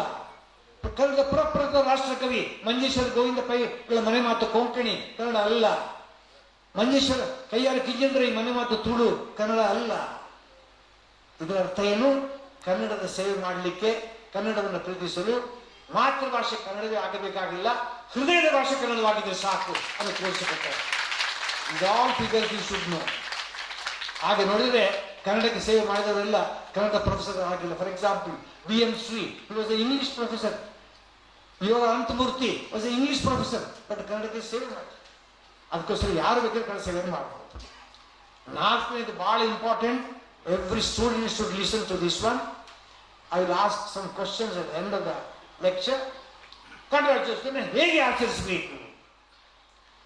ಕನ್ನಡದ ಪ್ರಪ್ರಥಮ ರಾಷ್ಟ್ರಕವಿ ಮಂಜೇಶ್ವರ ಗೋವಿಂದ ಪೈಗಳ ಮನೆ ಮಾತು ಕೊಂಕಣಿ ಕನ್ನಡ ಅಲ್ಲ. ಮಂಜೇಶ್ವರ ಕೈಯಾರ ಕಿಜೇಂದ್ರ ಮನೆ ಮಾತು ತುಳು ಕನ್ನಡ ಅಲ್ಲ. ಇದರ ಅರ್ಥ ಏನು? ಕನ್ನಡದ ಸೇವೆ ಮಾಡಲಿಕ್ಕೆ, ಕನ್ನಡವನ್ನು ಪ್ರೀತಿಸಲು ಮಾತೃಭಾಷೆ ಕನ್ನಡವೇ ಆಗಬೇಕಾಗಿಲ್ಲ, ಹೃದಯದ ಭಾಷೆ ಕನ್ನಡವಾಗಿದ್ರೆ ಸಾಕು ಅದು ತೋರಿಸಿಕೊಡ್ತಾರೆ. All figures you should know. ಹಾಗೆ ನೋಡಿದ್ರೆ ಕನ್ನಡಕ್ಕೆ ಸೇವೆ ಮಾಡಿದವರೆಲ್ಲ ಕನ್ನಡ ಪ್ರೊಫೆಸರ್ ಆಗಿಲ್ಲ. For example BM Sri, he was an English professor. ಯೋಗ Ananthamurthy was a English professor, but ಕನ್ನಡಕ್ಕೆ ಸೇವೆ ಮಾಡಿ. ಅದಕ್ಕೋಸ್ಕರ ಯಾರು ಬೇಕಾದ್ರೆ ಕನ್ನಡ ಸೇವೆ ಮಾಡಬಹುದು. ನಾಲ್ಕನೇದು ಬಹಳ important. Every student should listen to this one. I will ask some questions at the end of the lecture. Kannada Rajyotsava ಹೇಗೆ ಆಚರಿಸಬೇಕು?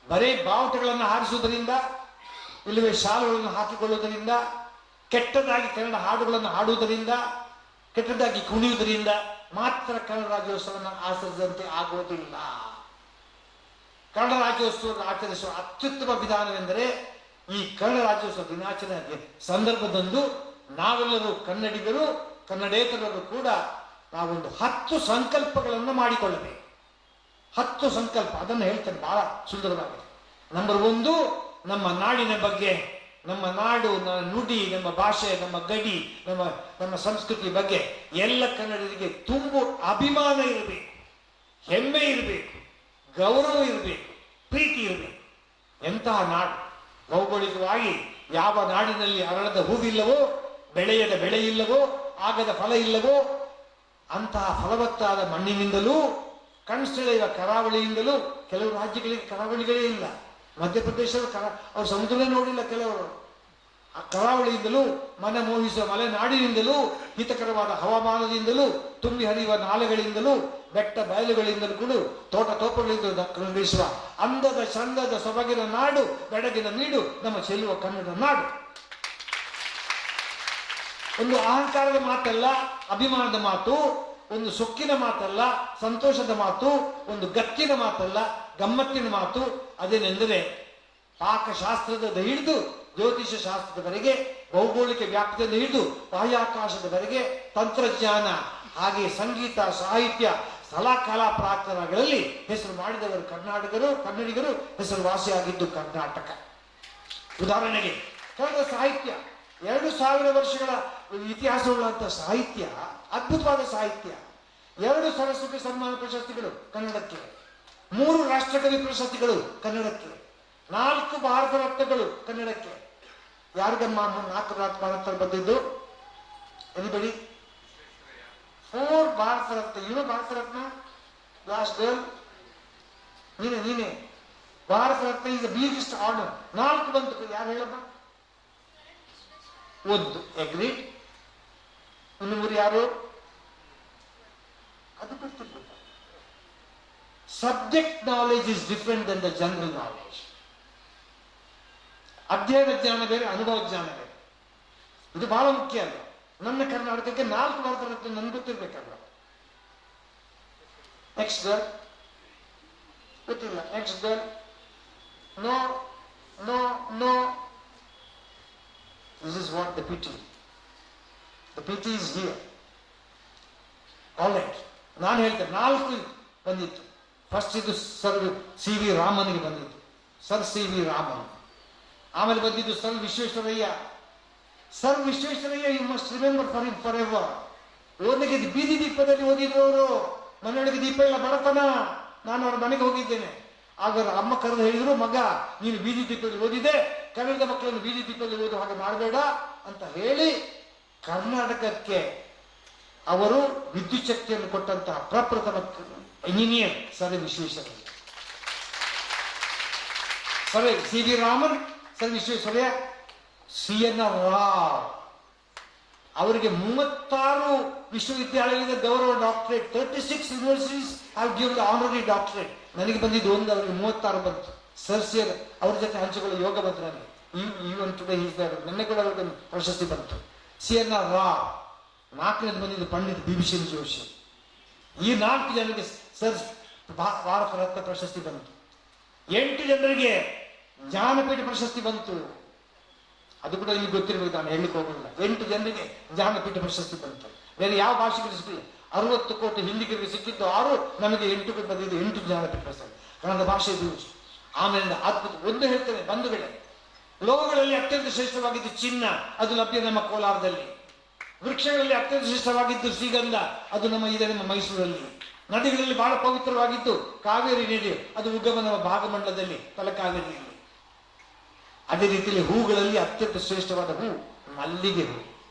ಬರೀ ಬಾವುಟಗಳನ್ನು ಹಾರಿಸುವುದರಿಂದ, ಇಲ್ಲವೇ ಶಾಲುಗಳನ್ನು ಹಾಕಿಕೊಳ್ಳುವುದರಿಂದ, ಕೆಟ್ಟದಾಗಿ ಕನ್ನಡ ಹಾಡುಗಳನ್ನು ಹಾಡುವುದರಿಂದ, ಕೆಟ್ಟದಾಗಿ ಕುಣಿಯುವುದರಿಂದ ಮಾತ್ರ ಕನ್ನಡ ರಾಜ್ಯೋತ್ಸವವನ್ನು ಆಚರಿಸಿದಂತೆ ಆಗುವುದಿಲ್ಲ. ಕನ್ನಡ ರಾಜ್ಯೋತ್ಸವವನ್ನು ಆಚರಿಸುವ ಅತ್ಯುತ್ತಮ ವಿಧಾನವೆಂದರೆ ಈ ಕನ್ನಡ ರಾಜ್ಯೋತ್ಸವ ದಿನಾಚರಣೆ ಸಂದರ್ಭದಂದು ನಾವೆಲ್ಲರೂ ಕನ್ನಡಿಗರು, ಕನ್ನಡೇತರರು ಕೂಡ ನಾವೊಂದು 10 ಸಂಕಲ್ಪಗಳನ್ನು ಮಾಡಿಕೊಳ್ಳಬೇಕು. 10 ಸಂಕಲ್ಪ, ಅದನ್ನು ಹೇಳ್ತೇನೆ, ಬಹಳ ಸುಂದರವಾಗಿದೆ. ನಂಬರ್ 1, ನಮ್ಮ ನಾಡಿನ ಬಗ್ಗೆ, ನಮ್ಮ ನಾಡು, ನಮ್ಮ ನುಡಿ, ನಮ್ಮ ಭಾಷೆ, ನಮ್ಮ ಗಡಿ, ನಮ್ಮ ಸಂಸ್ಕೃತಿ ಬಗ್ಗೆ ಎಲ್ಲ ಕನ್ನಡಿಗರಿಗೆ ತುಂಬು ಅಭಿಮಾನ ಇರಬೇಕು, ಹೆಮ್ಮೆ ಇರಬೇಕು, ಗೌರವ ಇರಬೇಕು, ಪ್ರೀತಿ ಇರಬೇಕು. ಎಂತಹ ನಾಡು! ಭೌಗೋಳಿಕವಾಗಿ ಯಾವ ನಾಡಿನಲ್ಲಿ ಅರಳದ ಹೂವಿಲ್ಲವೋ, ಬೆಳೆಯದ ಬೆಳೆ ಇಲ್ಲವೋ, ಆಗದ ಫಲ ಇಲ್ಲವೋ ಅಂತಹ ಫಲವತ್ತಾದ ಮಣ್ಣಿನಿಂದಲೂ, ಕಣ್ಸೆಳೆಯುವ ಕರಾವಳಿಯಿಂದಲೂ, ಕೆಲವು ರಾಜ್ಯಗಳಿಗೆ ಕರಾವಳಿಗಳೇ ಇಲ್ಲ. ಮಧ್ಯಪ್ರದೇಶದ ಅವರು ಸಮುದ್ರವೇ ನೋಡಿಲ್ಲ ಕೆಲವರು. ಆ ಕರಾವಳಿಯಿಂದಲೂ, ಮನ ಮೋಹಿಸುವ ಮಲೆನಾಡಿನಿಂದಲೂ, ಹಿತಕರವಾದ ಹವಾಮಾನದಿಂದಲೂ, ತುಂಬಿ ಹರಿಯುವ ನಾಲೆಗಳಿಂದಲೂ, ಬೆಟ್ಟ ಬಯಲುಗಳಿಂದಲೂ ಕೂಡ ತೋಟ ತೋಪಗಳಿಂದ ಕಂಗೊಳಿಸುವ ಅಂದದ ಚಂದದ ಸೊಬಗಿನ ನಾಡು, ಬೆಳಗಿನ ನೀಡು ನಮ್ಮ ಚೆಲ್ಲುವ ಕನ್ನಡ ನಾಡು. ಒಂದು ಅಹಂಕಾರದ ಮಾತಲ್ಲ, ಅಭಿಮಾನದ ಮಾತು, ಒಂದು ಸೊಕ್ಕಿನ ಮಾತಲ್ಲ, ಸಂತೋಷದ ಮಾತು, ಒಂದು ಗತ್ತಿನ ಮಾತಲ್ಲ, ಗಮ್ಮತ್ತಿನ ಮಾತು. ಅದೇನೆಂದರೆ ಪಾಕಶಾಸ್ತ್ರದ ಹಿಡಿದು ಜ್ಯೋತಿಷ ಶಾಸ್ತ್ರದವರೆಗೆ, ಭೌಗೋಳಿಕ ವ್ಯಾಪ್ತಿಯಿಂದ ಹಿಡಿದು ಬಾಹ್ಯಾಕಾಶದವರೆಗೆ, ತಂತ್ರಜ್ಞಾನ, ಹಾಗೆ ಸಂಗೀತ, ಸಾಹಿತ್ಯ, ಕಲಾ ಪ್ರಾಕಾರಗಳಲ್ಲಿ ಹೆಸರು ಮಾಡಿದವರು ಕನ್ನಡಿಗರು ಹೆಸರುವಾಸಿಯಾಗಿದ್ದು ಕರ್ನಾಟಕ. ಉದಾಹರಣೆಗೆ ಕನ್ನಡ ಸಾಹಿತ್ಯ 2000 ವರ್ಷಗಳ ಇತಿಹಾಸವುಳ್ಳಂತಹ ಸಾಹಿತ್ಯ, ಅದ್ಭುತವಾದ ಸಾಹಿತ್ಯ. 2 ಸರಸ್ವತಿ ಸನ್ಮಾನ ಪ್ರಶಸ್ತಿಗಳು ಕನ್ನಡಕ್ಕೆ, 3 ರಾಷ್ಟ್ರಕವಿ ಪ್ರಶಸ್ತಿಗಳು ಕನ್ನಡಕ್ಕೆ, 4 ಭಾರತ ರತ್ನಗಳು ಕನ್ನಡಕ್ಕೆ. ಯಾರಿಗಮ್ಮ 4 ಭಾರತ ರತ್ನ ಬಂದಿದ್ದು? ಎನಿಬಡಿ? 4 ಭಾರತ ರತ್ನ. ಇವನು ಭಾರತ ರತ್ನ ಲಾಸ್ಟ್ ಗರ್ಲ್ ನೀನೆ ಭಾರತ ರತ್ನ ಈಗ ಬಿಗ್ಗೆಸ್ಟ್ ಆರ್ಡರ್. 4 ಬಂತು. ಯಾರು ಹೇಳಮ್ಮ? 1 ಅಗ್ರೀಡ್. ಇನ್ನು 3 ಯಾರು? ಅದು ಗೊತ್ತಿರ್ಬೇಕು. Subject knowledge is different Dhan the general knowledge. ಅಧ್ಯಯನ ಜ್ಞಾನ ಬೇರೆ, ಅನುಭವ ಜ್ಞಾನ ಬೇರೆ. ಇದು ಬಹಳ ಮುಖ್ಯ ಅಲ್ಲ. ನನ್ನ ಕರ್ನಾಟಕಕ್ಕೆ 4 ಭಾರತ ರತ್ನ ನನ್ಗೆ ಗೊತ್ತಿರ್ಬೇಕಲ್ಲ. ನೆಕ್ಸ್ಟ್ ಗರ್ಲ್ ಗೊತ್ತಿಲ್ಲ. Next girl no no no. This is what the pity. The pity is here. All right. ನಾನು ಹೇಳ್ತೇನೆ 4 ಬಂದಿತ್ತು. ಫಸ್ಟ್ ಇದು ಸರ್ CV ರಾಮನ್ಗೆ ಬಂದಿತ್ತು, ಸರ್ CV ರಾಮನ್. ಆಮೇಲೆ ಬಂದಿದ್ದು sir Visvesvaraya. Sir Visvesvaraya, you must remember forever. ಓದಿಗೆ ಬೀದಿ ದೀಪದಲ್ಲಿ ಓದಿದ್ರು ಅವರು. ಮನೆಯೊಳಗೆ ದೀಪ ಇಲ್ಲ, ಬಡತನ. ನಾನು ಅವ್ರ ಮನೆಗೆ ಹೋಗಿದ್ದೇನೆ. ಆಗ ಅಮ್ಮ ಕರೆದು ಹೇಳಿದ್ರು, ಮಗ ನೀನು ಬೀದಿ ದೀಪದಲ್ಲಿ ಓದಿದೆ, ಕನ್ನಡದ ಮಕ್ಕಳನ್ನು ಬೀದಿ ದೀಪದಲ್ಲಿ ಓದುವ ಹಾಗೆ ಮಾಡಬೇಡ ಅಂತ ಹೇಳಿ ಕರ್ನಾಟಕಕ್ಕೆ ಅವರು ವಿದ್ಯುತ್ ಶಕ್ತಿಯನ್ನು ಕೊಟ್ಟಂತಹ ಪ್ರಪ್ರಥಮ engineer sir Visvesvaraya. Sir CV Raman, sir Visvesvaraya, CNR Rao. ಅವರಿಗೆ 36 ವಿಶ್ವವಿದ್ಯಾಲಯದ ಗೌರವ doctorate, 36 universities have given the honorary doctorate. ನನಗೆ ಬಂದಿದ್ದು ಒಂದು, ಅವರಿಗೆ 36 ಬಂತು. ಸರ್ಸಿಯರ್ ಅವ್ರ ಜೊತೆ ಹಂಚಿಕೊಳ್ಳೋ ಯೋಗ ಬಂತು ನನಗೆ. Even today is there. ನೆನ್ನೆ ಕೂಡ ಅವ್ರಿಗೆ ಪ್ರಶಸ್ತಿ ಬಂತು. CNR ರಾವ್. 4ನೇದು ಬಂದಿದ್ದು ಪಂಡಿತ್ ಬಿಭೀಷಣ್ ಜೋಶಿ. ಈ 4 ಜನರಿಗೆ ಸರ್ ಭಾರತ ರತ್ನ ಪ್ರಶಸ್ತಿ ಬಂತು. 8 ಜನರಿಗೆ ಜ್ಞಾನಪೀಠ ಪ್ರಶಸ್ತಿ ಬಂತು. ಅದು ಕೂಡ ನಿಮ್ಗೆ ಗೊತ್ತಿರಬೇಕು, ನಾನು ಹೇಳಲಿಕ್ಕೆ ಹೋಗೋದಿಲ್ಲ. 8 ಜನರಿಗೆ ಜ್ಞಾನಪೀಠ ಪ್ರಶಸ್ತಿ ಬಂತು. ಬೇರೆ ಯಾವ ಭಾಷೆಗೆ ಸಿಕ್ಕಿಲ್ಲ. 60 ಕೋಟಿ ಹಿಂದಿಗರಿಗೆ ಸಿಕ್ಕಿದ್ದು 6, ನಮಗೆ 8 ಬಂದಿದ್ದು 8 ಜ್ಞಾನಪೀಠ ಪ್ರಶಸ್ತಿ. ಕನ್ನಡ ಭಾಷೆ ಇದು. ಆಮೇಲೆ ಅದ್ಭುತ ಒಂದು ಹೇಳ್ತೇನೆ ಬಂಧುಗಳೇ, ಲೋಹಗಳಲ್ಲಿ ಅತ್ಯಂತ ಶ್ರೇಷ್ಠವಾಗಿದ್ದು ಚಿನ್ನ, ಅದು ಲಭ್ಯ ನಮ್ಮ ಕೋಲಾರದಲ್ಲಿ. ವೃಕ್ಷಗಳಲ್ಲಿ ಅತ್ಯಂತ ಶ್ರೇಷ್ಠವಾಗಿದ್ದು ಶ್ರೀಗಂಧ, ಅದು ನಮ್ಮ ಮೈಸೂರಲ್ಲಿ. ನದಿಗಳಲ್ಲಿ ಬಹಳ ಪವಿತ್ರವಾಗಿದ್ದು ಕಾವೇರಿ ನದಿ, ಅದು ಉಗಮ ನಮ್ಮ ಭಾಗಮಂಡಲದಲ್ಲಿ, ತಲಕಾವೇರಿಯಲ್ಲಿ. ಅದೇ ರೀತಿಯಲ್ಲಿ ಹೂಗಳಲ್ಲಿ ಅತ್ಯಂತ ಶ್ರೇಷ್ಠವಾದ ಹೂ ಮಲ್ಲಿಗೆ ಹೂ.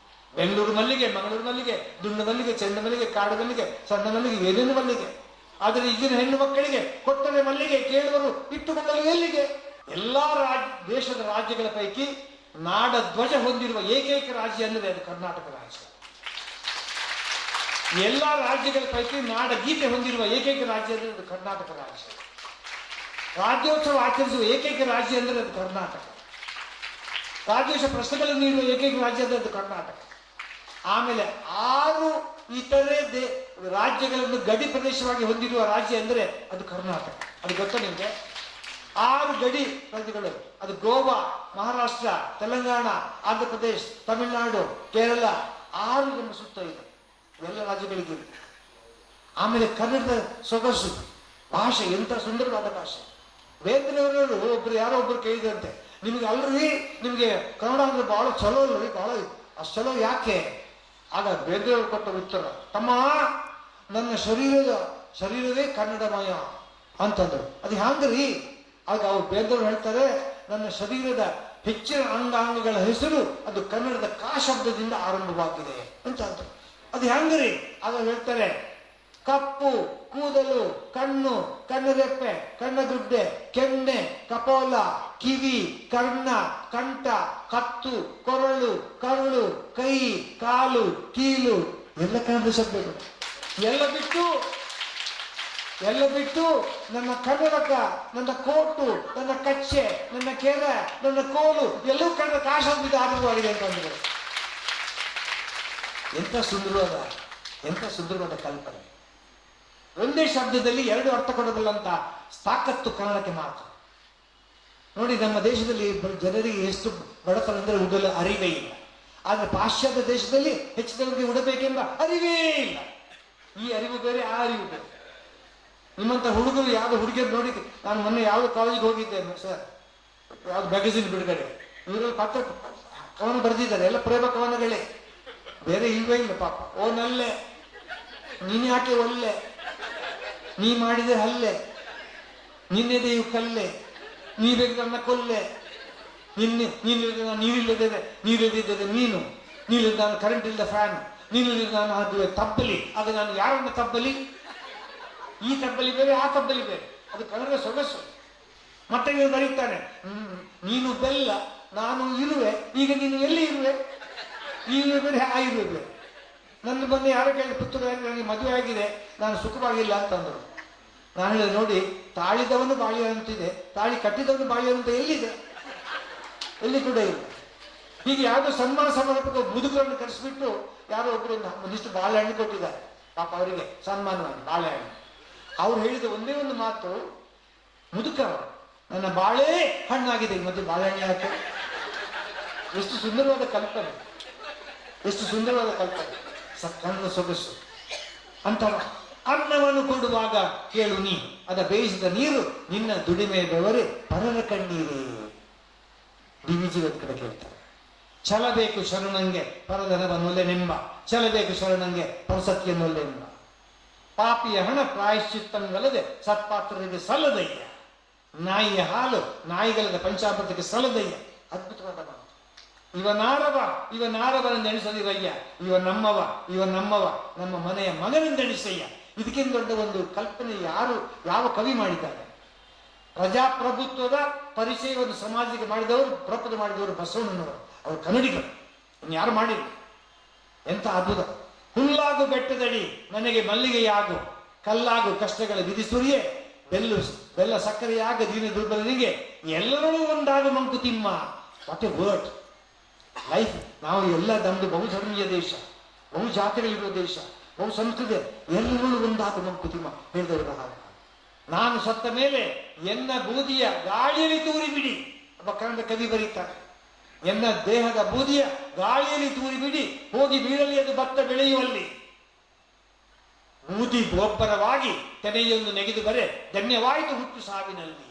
ಬೆಂಗಳೂರು ಮಲ್ಲಿಗೆ, ಮಂಗಳೂರು ಮಲ್ಲಿಗೆ, ದುಂಡು ಮಲ್ಲಿಗೆ, ಚೆಂಡು ಮಲ್ಲಿಗೆ, ಕಾಡು ಮಲ್ಲಿಗೆ, ಸಣ್ಣ ಮಲ್ಲಿಗೆ, ಏನೇನು ಮಲ್ಲಿಗೆ. ಆದರೆ ಈಗಿನ ಹೆಣ್ಣು ಮಕ್ಕಳಿಗೆ ಕೊಟ್ಟರೆ ಮಲ್ಲಿಗೆ ಕೇಳುವರು, ಇಟ್ಟುಕೊಳ್ಳಲು ಎಲ್ಲಿಗೆ? ಎಲ್ಲಾ ದೇಶದ ರಾಜ್ಯಗಳ ಪೈಕಿ ನಾಡ ಧ್ವಜ ಹೊಂದಿರುವ ಏಕೈಕ ರಾಜ್ಯ ಅಂದರೆ ಅದು ಕರ್ನಾಟಕ ರಾಜ್ಯ. ಎಲ್ಲಾ ರಾಜ್ಯಗಳ ಪೈಕಿ ನಾಡ ಗೀತೆ ಹೊಂದಿರುವ ಏಕೈಕ ರಾಜ್ಯ ಅಂದರೆ ಅದು ಕರ್ನಾಟಕ ರಾಜ್ಯ. ರಾಜ್ಯೋತ್ಸವ ಆಚರಿಸುವ ಏಕೈಕ ರಾಜ್ಯ ಅಂದರೆ ಅದು ಕರ್ನಾಟಕ. ರಾಜ್ಯೋತ್ಸವ ಪ್ರಶ್ನೆಗಳನ್ನು ನೀಡುವ ಏಕೈಕ ರಾಜ್ಯ ಅಂದರೆ ಅದು ಕರ್ನಾಟಕ. ಆಮೇಲೆ 6 ಇತರೆ ರಾಜ್ಯಗಳನ್ನು ಗಡಿ ಪ್ರದೇಶವಾಗಿ ಹೊಂದಿರುವ ರಾಜ್ಯ ಅಂದರೆ ಅದು ಕರ್ನಾಟಕ. ಅದು ಗೊತ್ತಾ ನಿಮಗೆ? 6 ಗಡಿ ರಾಜ್ಯಗಳು, ಅದು ಗೋವಾ, ಮಹಾರಾಷ್ಟ್ರ, ತೆಲಂಗಾಣ, ಆಂಧ್ರ ಪ್ರದೇಶ, ತಮಿಳುನಾಡು, ಕೇರಳ, 6 ನಮ್ಮ ಸುತ್ತ ಇದೆ. ಎಲ್ಲ ರಾಜ್ಯಗಳಿಗೆ. ಆಮೇಲೆ ಕನ್ನಡದ ಸೊಗಸು, ಭಾಷೆ ಎಂಥ ಸುಂದರವಾದ ಭಾಷೆ. ಬೇಂದ್ರೆಯವರು ಯಾರೋ ಒಬ್ರು ಕೇಳಿದಂತೆ, ನಿಮ್ಗೆ ಅಲ್ರಿ ನಿಮ್ಗೆ ಕನ್ನಡ ಅಂದ್ರೆ ಬಹಳ ಚಲೋ ಅಲ್ರಿ, ಬಹಳ ಅಷ್ಟು ಚಲೋ ಯಾಕೆ? ಆಗ ಬೇಂದ್ರೆಯವರು ಕೊಟ್ಟ ಉತ್ತರ, ತಮ್ಮ ನನ್ನ ಶರೀರವೇ ಕನ್ನಡಮಯ ಅಂತಂದ್ರು. ಅದು ಹ್ಯಾಂಗ್ರಿ? ಆಗ ಅವ್ರು ಬೇಂದ್ರೆಯವರು ಹೇಳ್ತಾರೆ, ನನ್ನ ಶರೀರದ ಹೆಚ್ಚಿನ ಅಂಗಾಂಗಗಳ ಹೆಸರು ಅದು ಕನ್ನಡದ ಕ ಶಬ್ದದಿಂದ ಆರಂಭವಾಗಿದೆ ಅಂತ ಅಂದ್ರು. ಅದು ಹೆಂಗ್ರಿ? ಆಗ ಹೇಳ್ತಾರೆ, ಕಪ್ಪು ಕೂದಲು, ಕಣ್ಣು, ಕಣ್ಣರೆಪ್ಪೆ, ಕಣ್ಣಗುಡ್ಡೆ, ಕೆನ್ನೆ, ಕಪೋಲ, ಕಿವಿ, ಕರ್ಣ, ಕಂಠ, ಕತ್ತು, ಕೊರಳು, ಕರುಳು, ಕೈ, ಕಾಲು, ಕೀಲು, ಎಲ್ಲ ಕನ್ನಡ ಶಬ್ದಗಳು. ಎಲ್ಲ ಬಿಟ್ಟು ನನ್ನ ಕನ್ನಡಕ, ನನ್ನ ಕೋಟು, ನನ್ನ ಕಚ್ಚೆ, ನನ್ನ ಕೆರೆ, ನನ್ನ ಕೋಲು ಎಲ್ಲವೂ ಕನ್ನಡ ಕಾಶಬ್ದ ಆರಂಭವಾಗಿದೆ ಅಂತಂದ್ರೆ ಎಂಥ ಸುಂದರವಾದ ಕಲ್ಪನೆ. ಒಂದೇ ಶಬ್ದದಲ್ಲಿ 2 ಅರ್ಥ ಕೊಡಬಲ್ಲಂತ ತಾಕತ್ತು ಕನ್ನಡಕ್ಕೆ ಮಾತ್ರ. ನೋಡಿ, ನಮ್ಮ ದೇಶದಲ್ಲಿ ಜನರಿಗೆ ಎಷ್ಟು ಬಡತನ ಅಂದರೆ ಉಡಲು ಅರಿವೇ ಇಲ್ಲ. ಆದರೆ ಪಾಶ್ಚಾತ್ಯ ದೇಶದಲ್ಲಿ ಹೆಚ್ಚಿನವರಿಗೆ ಉಡಬೇಕೆಂಬ ಅರಿವೇ ಇಲ್ಲ. ಈ ಅರಿವು ಬೇರೆ, ಆ ಅರಿವು ಬೇರೆ. ನಿಮ್ಮಂತ ಹುಡುಗರು ಯಾವ್ದು ಹುಡುಗಿಯರು ನೋಡಿ, ನಾನು ಮೊನ್ನೆ ಯಾವ್ದು ಕಾಲೇಜಿಗೆ ಹೋಗಿದ್ದೇನೆ ಸರ್, ಯಾವ್ದು ಮ್ಯಾಗಝಿನ್ ಬಿಡುಗಡೆ, ಇವರಲ್ಲಿ ಪತ್ರ ಕವನ ಬರೆದಿದ್ದಾರೆ, ಎಲ್ಲ ಪ್ರೇಮ ಕವನಗಳೇ, ಬೇರೆ ಇಲ್ವೇ ಇಲ್ಲ ಪಾಪ. ಓ ನಲ್ಲೆ, ನೀನು ಯಾಕೆ ಒಲ್ಲೆ, ನೀ ಮಾಡಿದೆ ಹಲ್ಲೆ, ನಿನ್ನೆದೆಯು ಕಲ್ಲೆ, ನೀ ಬೇಕು ನನ್ನ ಕೊಲ್ಲೆ, ನೀರಿಲ್ಲದಿದ್ದರೆ ನೀನು ನಾನು ಕರೆಂಟ್ ಇಲ್ಲದ ಫ್ಯಾನ್, ನೀನಿಲ್ಲದ ನಾನು ಹಾಕುವೆ ತಬ್ಬಲಿ. ಆಗ ನಾನು ಯಾರನ್ನ ತಬ್ಬಲಿ? ಈ ತಬ್ಬಲಿ ಬೇರೆ, ಆ ತಬ್ಬಲಿ ಬೇರೆ. ಅದು ಕನ್ನಡ ಸೊಗಸು. ಮತ್ತೆ ನೀವು ಬರೀತಾನೆ, ನೀನು ಬೆಲ್ಲ, ನಾನು ಇರುವೆ, ಈಗ ನೀನು ಎಲ್ಲಿ ಇರುವೆ? ಈ ಬೇರೆ, ಆ ಇರುವೆ ಬೇರೆ. ನನ್ನ ಬಂದು ಯಾರೋ ಕೇಳಿ ಪುತ್ರ ನನಗೆ ಮದುವೆ ಆಗಿದೆ, ನಾನು ಸುಖವಾಗಿಲ್ಲ ಅಂತಂದರು. ನಾನು ಹೇಳಿದೆ, ನೋಡಿ, ತಾಳಿದವನು ಬಾಳಿಯಂತಿದೆ, ತಾಳಿ ಕಟ್ಟಿದವನು ಬಾಳಿಯಂತ ಎಲ್ಲಿದೆ? ಎಲ್ಲಿ ಕೂಡ ಇಲ್ಲ. ಹೀಗೆ ಯಾವುದೋ ಸನ್ಮಾನ ಸಮಾರಂಭಕ್ಕೆ ಮುದುಕರನ್ನು ಕರೆಸಿಬಿಟ್ಟು ಯಾರೋ ಒಬ್ಬರು ಒಂದಿಷ್ಟು ಬಾಳೆಹಣ್ಣು ಕೊಟ್ಟಿದ್ದಾರೆ ಪಾಪ ಅವರಿಗೆ ಸನ್ಮಾನವಾಗಿ ಬಾಳೆಹಣ್ಣು. ಅವ್ರು ಹೇಳಿದ ಒಂದೇ ಒಂದು ಮಾತು, ಮುದುಕ, ನನ್ನ ಬಾಳೆ ಹಣ್ಣಾಗಿದೆ, ಮತ್ತೆ ಬಾಳೆಹಣ್ಣು ಯಾಕೆ? ಎಷ್ಟು ಸುಂದರವಾದ ಕಲ್ಪನೆ, ಕನ್ನಡ ಸೊಗಸು. ಅಂತ ಅನ್ನವನ್ನು ಕೊಡುವಾಗ ಕೇಳು ನೀ, ಅದ ಬೇಯಿಸಿದ ನೀರು ನಿನ್ನ ದುಡಿಮೆ ಬೆವರೆ ಪರರ ಕಣ್ಣೀರೇ. ಡಿವಿಜಿ ಒಂದು ಕಡೆ ಕೇಳ್ತಾರೆ, ಛಲಬೇಕು ಶರಣಂಗೆ ಪರಧನವನ್ನೊಲ್ಲೆನೆಂಬ, ಛಲಬೇಕು ಶರಣಂಗೆ ಪರಸತ್ಯನ್ನೊಲ್ಲೆಂಬ. ಪಾಪಿಯ ಹಣ ಪ್ರಾಯಶ್ಚಿತ್ತಂಗಲ್ಲದೆ ಸತ್ಪಾತ್ರರಿಗೆ ಸಲ್ಲದಯ್ಯ, ನಾಯಿಯ ಹಾಲು ನಾಯಿಗಳದ ಪಂಚಾಮೃತಕ್ಕೆ ಸಲ್ಲದಯ್ಯ. ಅದ್ಭುತವಾದ ಮಾತು. ಇವನಾರವನೆಂದು ಎಣಿಸದಿರಯ್ಯ, ಇವ ನಮ್ಮವ ನಮ್ಮ ಮನೆಯ ಮಗನೆಂದೆಣಿಸಯ್ಯ. ಇದಕ್ಕಿಂತ ದೊಡ್ಡ ಒಂದು ಕಲ್ಪನೆ ಯಾವ ಕವಿ ಮಾಡಿದ್ದಾರೆ? ಪ್ರಜಾಪ್ರಭುತ್ವದ ಪರಿಚಯವನ್ನು ಸಮಾಜಕ್ಕೆ ಮಾಡಿದವರು, ಪ್ರಪದ ಮಾಡಿದವರು ಬಸವಣ್ಣನವರು. ಅವರು ಕನ್ನಡಿಗರು, ಇನ್ಯಾರು ಮಾಡಿಲ್ಲ. ಎಂತ ಅದ್ಭುತ. ಹುಲ್ಲಾಗು ಬೆಟ್ಟದಡಿ ನನಗೆ ಮಲ್ಲಿಗೆಯಾಗು, ಕಲ್ಲಾಗು ಕಷ್ಟಗಳ ವಿಧಿಸುರಿಯೇ, ಬೆಲ್ಲ ಸಕ್ಕರೆಯಾಗ ದೀನ ದುರ್ಬಲನಿಗೆ, ಎಲ್ಲರೂ ಒಂದಾಗು Mankuthimma. What a word life. ನಾವು ಎಲ್ಲ ನಮ್ದು ಬಹುಧರ್ಮೀಯ ದೇಶ, ಬಹು ಜಾತಿಗಳಿರುವ ದೇಶ, ಬಹು ಸಂಸ್ಕೃತಿ. ಎಲ್ಲರೂ ಒಂದಾಗು ಮಂಕುತಿಮ್ಮ ಹೇಳಿದವರು ಹಾಗೆ. ನಾನು ಸತ್ತ ಮೇಲೆ ಎನ್ನ ಬೂದಿಯ ಗಾಳಿಯಲ್ಲಿ ತೂರಿ ಬಿಡಿ. ಒಬ್ಬ ಕನ್ನಡ ಕವಿ ಬರೀತಾರೆ, ಎನ್ನ ದೇಹದ ಬೂದಿಯ ಗಾಳಿಯಲ್ಲಿ ತೂರಿ ಬಿಡಿ, ಹೋಗಿ ಬೀಳಲಿ ಅದು ಭತ್ತ ಬೆಳೆಯುವಲ್ಲಿ. ಬೂದಿ ಗೊಬ್ಬರವಾಗಿ ತೆನೆಯೊಂದು ನೆಗೆದು ಬರೆ, ಧನ್ಯವಾಯಿತು ಹುಟ್ಟು ಸಾವಿನಲ್ಲಿ.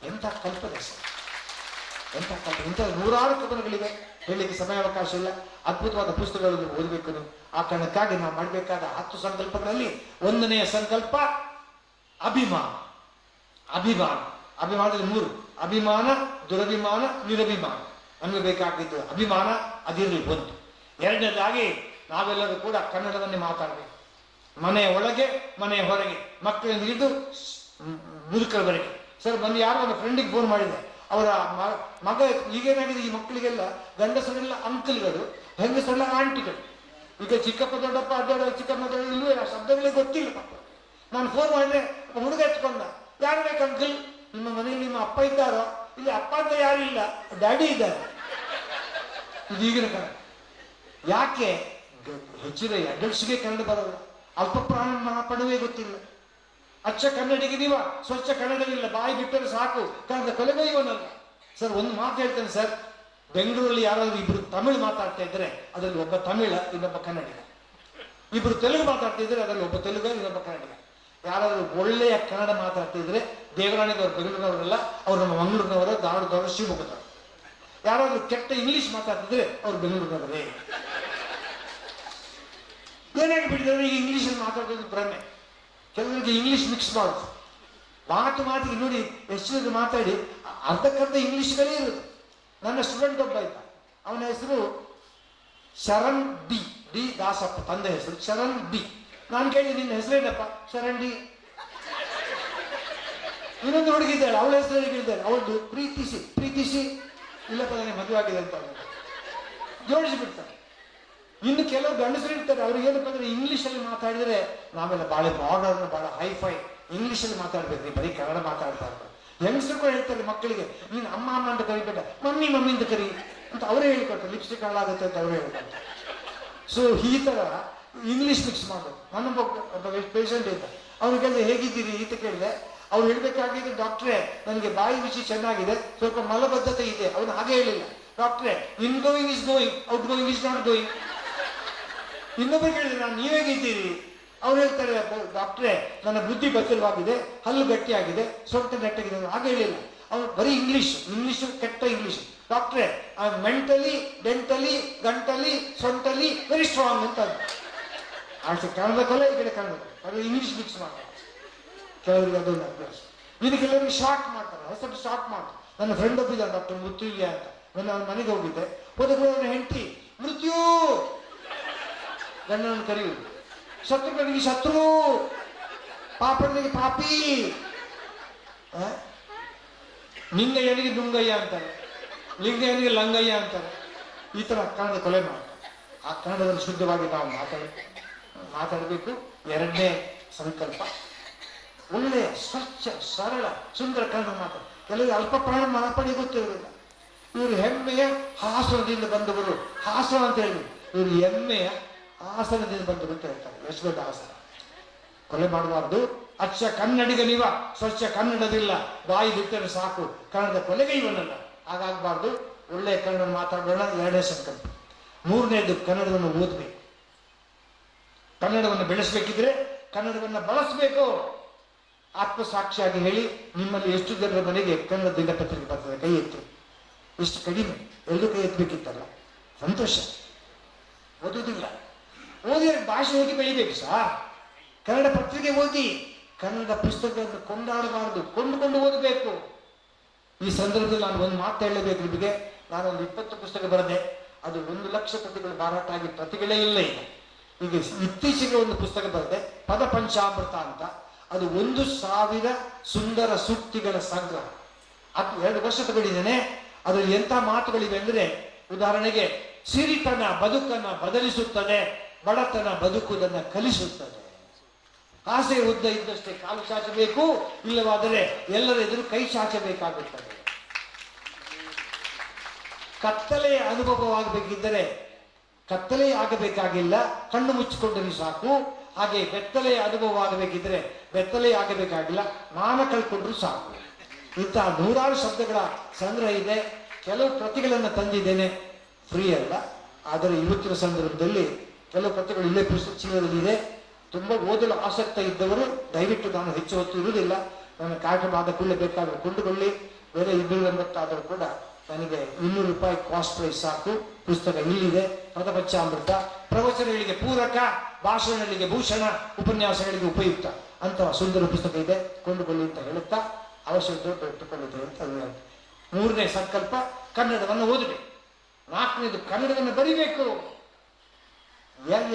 ಎಂಥ ಕಲ್ಪನೆ ಸರ್, ಎಂಥ ಕಲ್ಪನೆ. ಇಂಥ ನೂರಾರು ಕವನಗಳಿವೆ, ಹೇಳಲಿಕ್ಕೆ ಸಮಯಾವಕಾಶ ಇಲ್ಲ. ಅದ್ಭುತವಾದ ಪುಸ್ತಕಗಳನ್ನು ಓದಬೇಕು ನೀವು. ಆ ಕಾರಣಕ್ಕಾಗಿ ನಾವು ಮಾಡಬೇಕಾದ 10 ಸಂಕಲ್ಪಗಳಲ್ಲಿ 1ನೆಯ ಸಂಕಲ್ಪ ಅಭಿಮಾನ. ಅಭಿಮಾನ, ಅಭಿಮಾನದಲ್ಲಿ 3: ಅಭಿಮಾನ, ದುರಭಿಮಾನ, ನಿರಭಿಮಾನ. ನಮಗೆ ಬೇಕಾಗಿದ್ದು ಅಭಿಮಾನ, ಅದಿರಲಿ 1. 2ನೇದಾಗಿ ನಾವೆಲ್ಲರೂ ಕೂಡ ಕನ್ನಡವನ್ನೇ ಮಾತಾಡಬೇಕು. ಮನೆಯ ಒಳಗೆ, ಮನೆಯ ಹೊರಗೆ, ಮಕ್ಕಳಿಂದ ಹಿಡಿದು ಮುದುಕರವರೆಗೆ. ಸರ್ ಮೊನ್ನೆ ಯಾರೋ ಒಂದು ಫ್ರೆಂಡಿಗೆ ಫೋನ್ ಮಾಡಿದೆ, ಅವರ ಮಗ ಈಗೇನಾಗಿದೆ, ಈ ಮಕ್ಕಳಿಗೆಲ್ಲ ಗಂಡಸರೆಲ್ಲ ಅಂಕಲ್ಗಳು, ಹೆಂಗಸರೆಲ್ಲ ಆಂಟಿಗಳು. ಈಗ ಚಿಕ್ಕಪ್ಪ ದೊಡ್ಡಪ್ಪ ಅಡ್ಡಾಡ ಚಿಕ್ಕಪ್ಪ ದೊಡ್ಡ ಇಲ್ಲವೇ ಆ ಶಬ್ದಗಳೇ ಗೊತ್ತಿಲ್ಲ ಮಕ್ಕಳು. ನಾನು ಫೋನ್ ಮಾಡಿದ್ರೆ ಹುಡುಗ ಎತ್ಕೊಂಡ, ಯಾರು ಬೇಕು ಅಂಕಲ್? ನಿಮ್ಮ ಮನೆಯಲ್ಲಿ ನಿಮ್ಮ ಅಪ್ಪ ಇದ್ದಾರೋ? ಇಲ್ಲಿ ಅಪ್ಪ ಅಂತ ಯಾರು ಇಲ್ಲ, ಡ್ಯಾಡಿ ಇದ್ದಾರೆ. ಇದು ಈಗಿನ ಕಾಲ. ಯಾಕೆ ಹೆಚ್ಚಿನ ಅಡಲ್ಟ್ಸ್ಗೆ ಕನ್ನಡ ಬರೋಲ್ಲ, ಅಲ್ಪ ಪ್ರಾಣ ಗೊತ್ತಿಲ್ಲ. ಅಚ್ಚ ಕನ್ನಡಿಗೆ ನೀವ, ಸ್ವಚ್ಛ ಕನ್ನಡವಿಲ್ಲ, ಬಾಯಿ ಬಿಟ್ಟರೆ ಸಾಕು ಕನ್ನಡ ಕೊಲೆಗೈವನಲ್ಲ. ಸರ್ ಒಂದು ಮಾತು ಹೇಳ್ತೇನೆ ಸರ್, ಬೆಂಗಳೂರಲ್ಲಿ ಯಾರಾದ್ರೂ 2 ತಮಿಳು ಮಾತಾಡ್ತಾ ಇದ್ರೆ ಅದರಲ್ಲಿ ಒಬ್ಬ ತಮಿಳ, ಇನ್ನೊಬ್ಬ ಕನ್ನಡಿಗ. 2 ತೆಲುಗು ಮಾತಾಡ್ತಾ ಇದ್ರೆ ಅದರಲ್ಲಿ ಒಬ್ಬ ತೆಲುಗ, ಇನ್ನೊಬ್ಬ ಕನ್ನಡಿಗ. ಯಾರಾದ್ರೂ ಒಳ್ಳೆಯ ಕನ್ನಡ ಮಾತಾಡ್ತಿದ್ರೆ ದೇವರಾಣಿದವರು ಬೆಂಗಳೂರಿನವರಲ್ಲ, ಅವ್ರು ನಮ್ಮ ಮಂಗಳೂರಿನವರು, ಧಾರವಾಡದವರು, ಶಿವಮೊಗ್ಗದವರು. ಯಾರಾದ್ರೂ ಕೆಟ್ಟ ಇಂಗ್ಲಿಷ್ ಮಾತಾಡ್ತಿದ್ರೆ ಅವ್ರು ಬೆಂಗಳೂರಿನವರೇ. ಏನಾಗಿ ಬಿಟ್ಟಿದ್ರೆ ಈಗ ಇಂಗ್ಲೀಷಲ್ಲಿ ಮಾತಾಡೋದು ಭ್ರಮೆ. ಕೆಲವರಿಗೆ ಇಂಗ್ಲಿಷ್ ಮಿಕ್ಸ್ ಮಾಡೋದು, ಮಾತಿಗೆ ನೋಡಿ ಎಷ್ಟು ಜನ ಮಾತಾಡಿ ಅರ್ಧಕ್ಕರ್ಧ ಇಂಗ್ಲಿಷ್ಗಳೇ ಇರೋದು. ನನ್ನ ಸ್ಟೂಡೆಂಟ್ ಒಬ್ಬ ಇದ್ದ, ಅವನ ಹೆಸರು ಶರಣ್ ಡಿ ದಾಸಪ್ಪ, ತಂದೆ ಹೆಸರು ಶರಣ್ ಡಿ. ನಾನು ಕೇಳಿದೆ, ನಿನ್ನ ಹೆಸರೇನಪ್ಪ? ಶರಣ್ ಡಿ. ಇನ್ನೊಂದು ಹುಡುಗಿದ್ದಾಳೆ, ಅವಳ ಹೆಸರು ಕೇಳಿದ್ದಾಳೆ, ಅವಳದು ಪ್ರೀತಿಸಿ ಇಲ್ಲಪ್ಪ ನನಗೆ ಮದುವೆ ಆಗಿದೆ ಅಂತ ಜೋಡಿಸಿ ಬಿಡ್ತಾರೆ. ಇನ್ನು ಕೆಲವು ಗಂಡಸರು ಇರ್ತಾರೆ, ಅವ್ರಿಗೆ ಏನಪ್ಪ ಅಂದ್ರೆ ಇಂಗ್ಲೀಷಲ್ಲಿ ಮಾತಾಡಿದ್ರೆ ನಾವೆಲ್ಲ ಭಾಳ ಮಾಡರ್ನ್, ಭಾಳ ಹೈಫೈ ಇಂಗ್ಲೀಷಲ್ಲಿ ಮಾತಾಡ್ಬೇಕು, ಬರೀ ಕನ್ನಡ ಮಾತಾಡ್ತಾ ಇರ್ತಾರೆ. ಹೆಂಗಸರು ಕೂಡ ಹೇಳ್ತಾರೆ ಮಕ್ಕಳಿಗೆ, ನೀನು ಅಮ್ಮ ಅಂತ ಕರಿಬೇಡ, ಮಮ್ಮಿ ಅಂತ ಕರಿ ಅಂತ ಅವರೇ ಹೇಳ್ಕೊಡ್ತಾರೆ. ಲಿಪ್ಸ್ಟಿಕ್ ಹಾಳಾಗುತ್ತೆ ಅಂತ ಅವರೇ ಹೇಳ್ಕೊಡ್ತಾರೆ. ಸೊ ಈ ತರ ಇಂಗ್ಲೀಷ್ ಮಿಕ್ಸ್ ಮಾಡೋದು. ನನ್ನೊಬ್ಬ ಪೇಷಂಟ್ ಇದ್ದ, ಅವ್ರು ಕೇಳಿದೆ ಹೇಗಿದ್ದೀರಿ ಅಂತ ಕೇಳಿದೆ. ಅವ್ರು ಹೇಳ್ಬೇಕಾಗಿದ್ದು, ಡಾಕ್ಟ್ರೇ ನನಗೆ ಬಾಯಿ ರುಚಿ ಚೆನ್ನಾಗಿದೆ, ಸ್ವಲ್ಪ ಮಲಬದ್ಧತೆ ಇದೆ. ಅವನು ಹಾಗೆ ಹೇಳಿಲ್ಲ, ಡಾಕ್ಟ್ರೇ in going is going, out going is not going. ಇನ್ನೊಬ್ಬರು ಕೇಳಿದ್ರೆ, ನಾನು ನೀವೇಗಿದ್ದೀರಿ? ಅವ್ರು ಹೇಳ್ತಾರೆ, ಡಾಕ್ಟ್ರೇ ನನ್ನ ಬುದ್ಧಿ ಬಚ್ಚಲವಾಗಿದೆ, ಹಲ್ಲು ಗಟ್ಟಿಯಾಗಿದೆ, ಸೊಂಟ ನೆಟ್ಟಾಗಿದೆ. ಹಾಗೆ ಹೇಳಿಲ್ಲ, ಅವ್ರು ಬರೀ ಇಂಗ್ಲಿಷ್ ಕೆಟ್ಟ ಇಂಗ್ಲಿಷ್. ಡಾಕ್ಟ್ರೇ ಐ ಮೆಂಟಲಿ, ಡೆಂಟಲಿ, ಗಂಟಲಿ, ಸೊಂಟಲಿ ವೆರಿ ಸ್ಟ್ರಾಂಗ್ ಅಂತ. ಆಯ್ತು, ಕನ್ನಡ ಕೊಲೆ, ಈ ಕಡೆ ಕನ್ನಡ, ಅದು ಇಂಗ್ಲಿಷ್ ಮಿಕ್ಸ್ ಮಾಡ್ತಾರೆ. ಕೆಲವರಿಗೆ ಅದೊಂದು ಅಭ್ಯಾಸ. ಇನ್ನು ಕೆಲವರಿಗೆ ಶಾರ್ಟ್ ಮಾಡ್ತಾರೆ, ಹೆಸರು ಶಾರ್ಟ್ ಮಾಡ್ತಾರೆ. ನನ್ನ ಫ್ರೆಂಡ್ ಒಬ್ಬಿದ್ದ ಡಾಕ್ಟರ್ ಮೃತ್ಯುಂಜಯ ಅಂತ, ನನ್ನ ಅವನ ಮನೆಗೆ ಹೋಗಿದ್ದೆ. ಹೋದಾಗ ಅವನ ಹೆಂಡತಿ ಮೃತ್ಯು ಗಂಡನನ್ನು ಕರೆಯುವುದು, ಶತ್ರುಗಳಿಗೆ ಶತ್ರು, ಪಾಪನಿಗೆ ಪಾಪಿ, ನಿಂಗಯ್ಯನಿಗೆ ನುಂಗಯ್ಯ ಅಂತಾರೆ, ಲಿಂಗಯ್ಯನಿಗೆ ಲಂಗಯ್ಯ ಅಂತಾರೆ. ಈ ತರ ಕನ್ನಡ ಕೊಲೆ ಮಾಡ್ತಾರೆ. ಆ ಕನ್ನಡದಲ್ಲಿ ಶುದ್ಧವಾಗಿ ನಾವು ಮಾತಾಡಬೇಕು. 2ನೇ ಸಂಕಲ್ಪ ಒಳ್ಳೆಯ ಸ್ವಚ್ಛ ಸರಳ ಸುಂದರ ಕನ್ನಡ ಮಾತಾಡ. ಕೆಲವರಿಗೆ ಅಲ್ಪ ಪ್ರಾಣ ಮಾಪಡಿ ಗೊತ್ತಿರೋದಿಲ್ಲ. ಇವರು ಹೆಮ್ಮೆಯ ಹಾಸನದಿಂದ ಬಂದವರು, ಹಾಸನ ಅಂತ ಹೇಳಿ, ಇವರು ಹೆಮ್ಮೆಯ ಹಾಸನದಿಂದ ಬಂದವರು ಅಂತ ಹೇಳ್ತಾರೆ. ಎಷ್ಟು ದೊಡ್ಡ ಹಾಸನ. ಕೊಲೆ ಮಾಡಬಾರ್ದು. ಅಚ್ಚ ಕನ್ನಡಿಗ ನೀವ, ಸ್ವಚ್ಛ ಕನ್ನಡವಿಲ್ಲ, ಬಾಯಿ ಬಿಟ್ಟರೆ ಸಾಕು ಕನ್ನಡದ ಕೊಲೆಗೆ ಇವನಲ್ಲ. ಹಾಗಾಗಬಾರ್ದು. ಒಳ್ಳೆಯ ಕನ್ನಡ ಮಾತಾಡೋಣ. 2ನೇ ಸಂಕಲ್ಪ. 3ನೇದು ಕನ್ನಡವನ್ನು ಓದಬೇಕು. ಕನ್ನಡವನ್ನು ಬೆಳೆಸಬೇಕಿದ್ರೆ ಕನ್ನಡವನ್ನು ಬಳಸಬೇಕು. ಆತ್ಮಸಾಕ್ಷಿಯಾಗಿ ಹೇಳಿ, ನಿಮ್ಮಲ್ಲಿ ಎಷ್ಟು ಜನರ ಮನೆಗೆ ಕನ್ನಡ ದಿನಪತ್ರಿಕೆ ಬರ್ತದೆ? ಕೈ ಎತ್ತು. ಎಷ್ಟು ಕಡಿಮೆ. ಎಲ್ಲರೂ ಕೈ ಎತ್ತಬೇಕಿತ್ತಲ್ಲ, ಸಂತೋಷ. ಓದುವುದಿಲ್ಲ. ಓದಿ ಭಾಷೆ ಹೇಗೆ ಬೆಳಿಬೇಕು ಸರ್? ಕನ್ನಡ ಪತ್ರಿಕೆ ಓದಿ, ಕನ್ನಡ ಪುಸ್ತಕವನ್ನು ಕೊಂಡಾಡಬಾರದು, ಕೊಂಡುಕೊಂಡು ಓದಬೇಕು. ಈ ಸಂದರ್ಭದಲ್ಲಿ ನಾನು ಒಂದು ಮಾತು ಹೇಳಬೇಕು ನಿಮಗೆ. ನಾನೊಂದು 20 ಪುಸ್ತಕ ಬರೆದೆ, ಅದು 1 ಲಕ್ಷ ಪ್ರತಿಗಳು ಮಾರಾಟ ಆಗಿ ಪ್ರತಿಗಳೇ ಇಲ್ಲ ಈಗ ಇತ್ತೀಚೆಗೆ ಒಂದು ಪುಸ್ತಕ ಬರೆದೆ, ಪದ ಪಂಚಾಮೃತ ಅಂತ. ಅದು 1000 ಸುಂದರ ಸೂಕ್ತಿಗಳ ಸಂಗ್ರಹ. ಅದು 2 ವರ್ಷ ತಗೊಂಡಿದ್ದೇನೆ. ಅದರಲ್ಲಿ ಎಂಥ ಮಾತುಗಳಿವೆ ಅಂದ್ರೆ, ಉದಾಹರಣೆಗೆ ಸಿರಿತನ ಬದುಕನ್ನ ಬದಲಿಸುತ್ತದೆ, ಬಡತನ ಬದುಕುವುದನ್ನ ಕಲಿಸುತ್ತದೆ. ಆಸೆ ಉದ್ದ ಇದ್ದಷ್ಟೇ ಕಾಲು ಚಾಚಬೇಕು, ಇಲ್ಲವಾದರೆ ಎಲ್ಲರ ಎದುರು ಕೈ ಚಾಚಬೇಕಾಗುತ್ತದೆ. ಕತ್ತಲೆಯ ಅನುಭವವಾಗಬೇಕಿದ್ದರೆ ಕತ್ತಲೆ ಆಗಬೇಕಾಗಿಲ್ಲ, ಕಣ್ಣು ಮುಚ್ಚಿಕೊಂಡರೆ ಸಾಕು. ಹಾಗೆ ಬೆತ್ತಲೆಯ ಅನುಭವ ಆಗಬೇಕಿದ್ರೆ ಬೆತ್ತಲೆ ಆಗಬೇಕಾಗಿಲ್ಲ, ಮಾನ ಕಳ್ಕೊಂಡ್ರು ಸಾಕು. ಇಂತಹ ನೂರಾರು ಶಬ್ದಗಳ ಸಂಗ್ರಹ ಇದೆ. ಕೆಲವು ಪ್ರತಿಗಳನ್ನು ತಂದಿದ್ದೇನೆ, ಫ್ರೀ ಅಲ್ಲ, ಆದರೆ ಇವತ್ತಿನ ಸಂದರ್ಭದಲ್ಲಿ ಕೆಲವು ಪ್ರತಿಗಳು ಇಲ್ಲೇ ಪುಸ್ತಕ ಚೀಲದಲ್ಲಿದೆ. ತುಂಬ ಓದಲು ಆಸಕ್ತ ಇದ್ದವರು ದಯವಿಟ್ಟು, ನಾನು ಹೆಚ್ಚು ಹೊತ್ತು ಇರುವುದಿಲ್ಲ, ನನ್ನ ಕಾರ್ಯಕ್ರಮ ಆದ ಕೂಡಲೇ ಬೇಕಾದರೂ ಕೊಂಡುಕೊಳ್ಳಿ. ಬೇರೆ 280 ಆದರೂ ಕೂಡ ನನಗೆ 200 ರೂಪಾಯಿ ಕಾಸ್ಟ್ ಪ್ರೈಸ್ ಸಾಕು. ಪುಸ್ತಕ ಇಲ್ಲಿದೆ. ಪದಪಂಚಾಮೃತ, ಪ್ರವಚನಗಳಿಗೆ ಪೂರಕ, ಭಾಷಣಗಳಿಗೆ ಭೂಷಣ, ಉಪನ್ಯಾಸಗಳಿಗೆ ಉಪಯುಕ್ತ ಅಂತಹ ಸುಂದರ ಪುಸ್ತಕ ಇದೆ, ಕೊಂಡುಕೊಳ್ಳಿ ಅಂತ ಹೇಳುತ್ತಾ ಅವಶ್ಯಕತೆ ಇಟ್ಟುಕೊಳ್ಳುತ್ತೇವೆ ಅಂತ ಹೇಳಿ. 3ನೇ ಸಂಕಲ್ಪ, ಕನ್ನಡವನ್ನು ಓದಬೇಕು. 4ನೇದು, ಕನ್ನಡವನ್ನು ಬರಿಬೇಕು.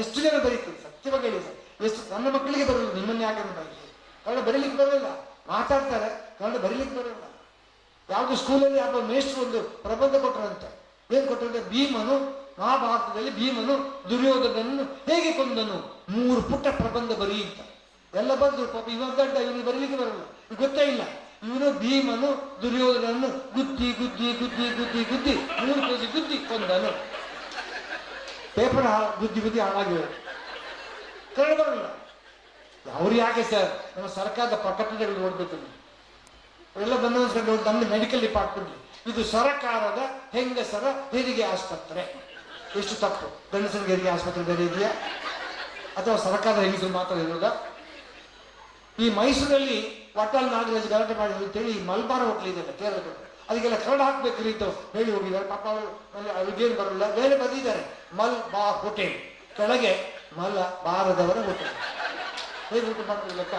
ಎಷ್ಟು ಜನ ಬರೀತೀರಿ? ಸತ್ಯವಾಗಿ ಹೇಳಿ ಸರ್, ಎಷ್ಟು ನನ್ನ ಮಕ್ಕಳಿಗೆ ಬರಲ್ಲ, ನಿಮ್ಮನ್ನ ಯಾಕೆ ಬರೀ ಕನ್ನಡ ಬರೀಲಿಕ್ಕೆ ಬರಲ್ಲ, ಮಾತಾಡ್ತಾರೆ, ಕನ್ನಡ ಬರೀಲಿಕ್ಕೆ ಬರಲ್ಲ. ಯಾವುದು ಸ್ಕೂಲಲ್ಲಿ ಯಾವ ಮೇಷ್ಟ್ರು ಒಂದು ಪ್ರಬಂಧ ಕೊಟ್ಟರಂತೆ. ಏನ್ ಕೊಟ್ಟರಂತೆ? ಭೀಮನು, ಮಹಾಭಾರತದಲ್ಲಿ ಭೀಮನು ದುರ್ಯೋಧನನ್ನು ಹೇಗೆ ಕೊಂದನು, 3 ಪುಟ್ಟ ಪ್ರಬಂಧ ಬರೀ ಅಂತ. ಎಲ್ಲ ಬಂದ್ರು, ಪಾಪ ಇವಾಗ ಗಂಡ ಇವನಿಗೆ ಬರೀಲಿಕ್ಕೆ ಬರಲ್ಲ, ಗೊತ್ತೇ ಇಲ್ಲ. ಇವನು ಭೀಮನು ದುರ್ಯೋಧನನ್ನು ಗುದ್ದಿ ಗುದ್ದಿ ಗುದ್ದಿ ಗುದ್ದಿ ಗುದ್ದಿ 3 ಪೇಜಿ ಗುದ್ದಿ ಕೊಂದನು. ಪೇಪರ್ ಗುದ್ದಿ ಗುದ್ದಿ ಹಾಳಾಗಿವೆ, ಕನ್ನಡ ಬರಲ್ಲ. ಅವ್ರು ಯಾಕೆ ಸರ್? ನಮ್ಮ ಸರ್ಕಾರದ ಪ್ರಕಟಣೆಗಳು ನೋಡ್ಬೇಕು. ಎಲ್ಲ ಬಂದು ನಮ್ದು ಮೆಡಿಕಲ್ ಡಿಪಾರ್ಟ್ಮೆಂಟ್, ಇದು ಸರ್ಕಾರದ ಹೆಂಗಸರ ಹೆರಿಗೆ ಆಸ್ಪತ್ರೆ. ಎಷ್ಟು ತಪ್ಪು? ಗಂಡಸರಿಗೆ ಹೆರಿಗೆ ಆಸ್ಪತ್ರೆ ಬೇರೆ ಇದೆಯಾ, ಅಥವಾ ಸರ್ಕಾರದ ಹೆಂಗಸರು ಮಾತ್ರ ಇರೋದಾ? ಈ ಮೈಸೂರಲ್ಲಿ ಹೋಟೆಲ್ ನಾಗರಾಜ್ ಗಲಾಟೆ ಮಾಡಿ ಅಂತೇಳಿ ಮಲ್ಬಾರ್ ಹೋಟ್ಲ್ ಇದೆ ಕೇರಳದಲ್ಲಿ, ಅದಕ್ಕೆಲ್ಲ ಕನ್ನಡ ಹಾಕ್ಬೇಕ್ರಿ ಅಂತ ಹೇಳಿ ಹೋಗಿದ್ದಾರೆ. ಪಾಪ ಅವ್ರಿಗೇನು ಬರಲ್ಲ, ಬೇರೆ ಬಂದಿದ್ದಾರೆ. ಮಲ್ ಬಾರ್ ಹೋಟೆಲ್ ಕೆಳಗೆ ಮಲ ಬಾರದವರ ಹೋಟೆಲ್. ಹೇಗೆ ಊಟ ಮಾಡ್ತಾರೆ ಲೆಕ್ಕ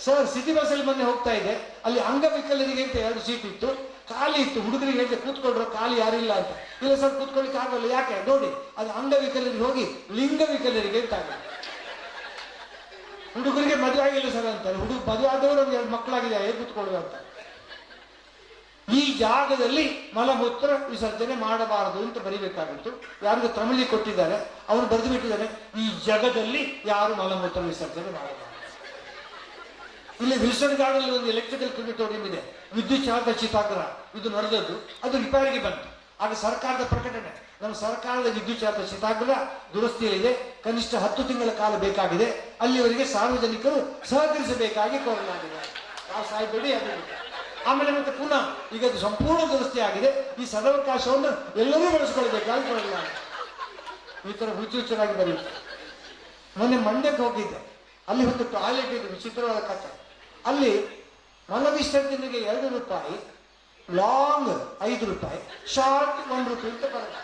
ಸರ್? ಸಿಟಿ ಬಸ್ಸಲ್ಲಿ ಮೊನ್ನೆ ಹೋಗ್ತಾ ಇದೆ, ಅಲ್ಲಿ ಅಂಗವಿಕಲರಿಗೆ ಅಂತ 2 ಸೀಟ್ ಇತ್ತು, ಖಾಲಿ ಇತ್ತು. ಹುಡುಗರಿಗೆ ಹೇಳಿದೆ ಕೂತ್ಕೊಂಡ್ರು, ಖಾಲಿ ಯಾರಿಲ್ಲ ಅಂತ. ಇಲ್ಲ ಸರ್ ಕೂತ್ಕೊಳ್ಳಿಕ್ಕೆ ಆಗಲ್ಲ. ಯಾಕೆ ನೋಡಿ, ಅದು ಅಂಗವಿಕಲರಿಗೆ ಹೋಗಿ ಲಿಂಗವಿಕಲರಿಗೆ ಅಂತ ಆಗಿದೆ. ಹುಡುಗರಿಗೆ ಮದುವೆ ಆಗಿಲ್ಲ ಸರ್ ಅಂತಾರೆ, ಮದುವೆ ಆದವರು 2 ಮಕ್ಕಳಾಗಿದೆ, ಹೇಗೆ ಕೂತ್ಕೊಳ್ಳುವ ಅಂತ. ಈ ಜಾಗದಲ್ಲಿ ಮಲಮೂತ್ರ ವಿಸರ್ಜನೆ ಮಾಡಬಾರದು ಅಂತ ಬರಿಬೇಕಾಗಿತ್ತು. ಯಾರಿಗೂ ತಮಿಳಿ ಕೊಟ್ಟಿದ್ದಾರೆ, ಅವನು ಬರೆದು ಬಿಟ್ಟಿದ್ದಾನೆ, ಈ ಜಗದಲ್ಲಿ ಯಾರು ಮಲಮೂತ್ರ ವಿಸರ್ಜನೆ ಮಾಡಬಾರದು. ಇಲ್ಲಿ ವಿಲ್ಸನ್ ಗಾರ್ಡನ್ ಒಂದು ಎಲೆಕ್ಟ್ರಿಕಲ್ ಕ್ರಿಮಿಟೋರಿಯಂ ಇದೆ, ವಿದ್ಯುತ್ ಚಾಲಿತ ಚಿತಾಗ್ರಹ. ಇದು ನಡೆದದ್ದು, ಅದು ರಿಪೇರಿಗೆ ಬಂತು. ಆಗ ಸರ್ಕಾರದ ಪ್ರಕಟಣೆ, ನಮ್ಮ ಸರ್ಕಾರದ ವಿದ್ಯುತ್ ಚಾಲಿತ ಚಿತಾಗ್ರಹ ದುರಸ್ತಿಯಲ್ಲಿದೆ, ಕನಿಷ್ಠ 10 ತಿಂಗಳ ಕಾಲ ಬೇಕಾಗಿದೆ, ಅಲ್ಲಿವರೆಗೆ ಸಾರ್ವಜನಿಕರು ಸಹಕರಿಸಬೇಕಾಗಿ ಕೋರಲಾಗಿದೆ. ಸಾಯ್ಬೇಡಿ ಅದು. ಆಮೇಲೆ ಮತ್ತೆ ಪುನಃ ಈಗ ಅದು ಸಂಪೂರ್ಣ ದುರಸ್ತಿ ಆಗಿದೆ, ಈ ಸದಾವಕಾಶವನ್ನು ಎಲ್ಲರೂ ಬಳಸ್ಕೊಳ್ಬೇಕಾಗಿ ಕೋರಲಾಗಿದೆ. ಈ ತರ ಹುಚ್ಚುಚ್ಚರಾಗಿ ಬರೆಯುತ್ತೆ. ಮೊನ್ನೆ ಮಂಡ್ಯಕ್ಕೆ ಹೋಗಿದ್ದೆ, ಅಲ್ಲಿ ಒಂದು ಟಾಯ್ಲೆಟ್ ಇದೆ, ವಿಚಿತ್ರವಾದ ಕಥೆ. ಅಲ್ಲಿ ಮಲ ವಿಸರ್ಜನೆಗೆ 2 ರೂಪಾಯಿ, ಲಾಂಗ್ 5 ರೂಪಾಯಿ, ಶಾರ್ಟ್ 1 ರೂಪಾಯಿ ಅಂತ ಬರುತ್ತೆ.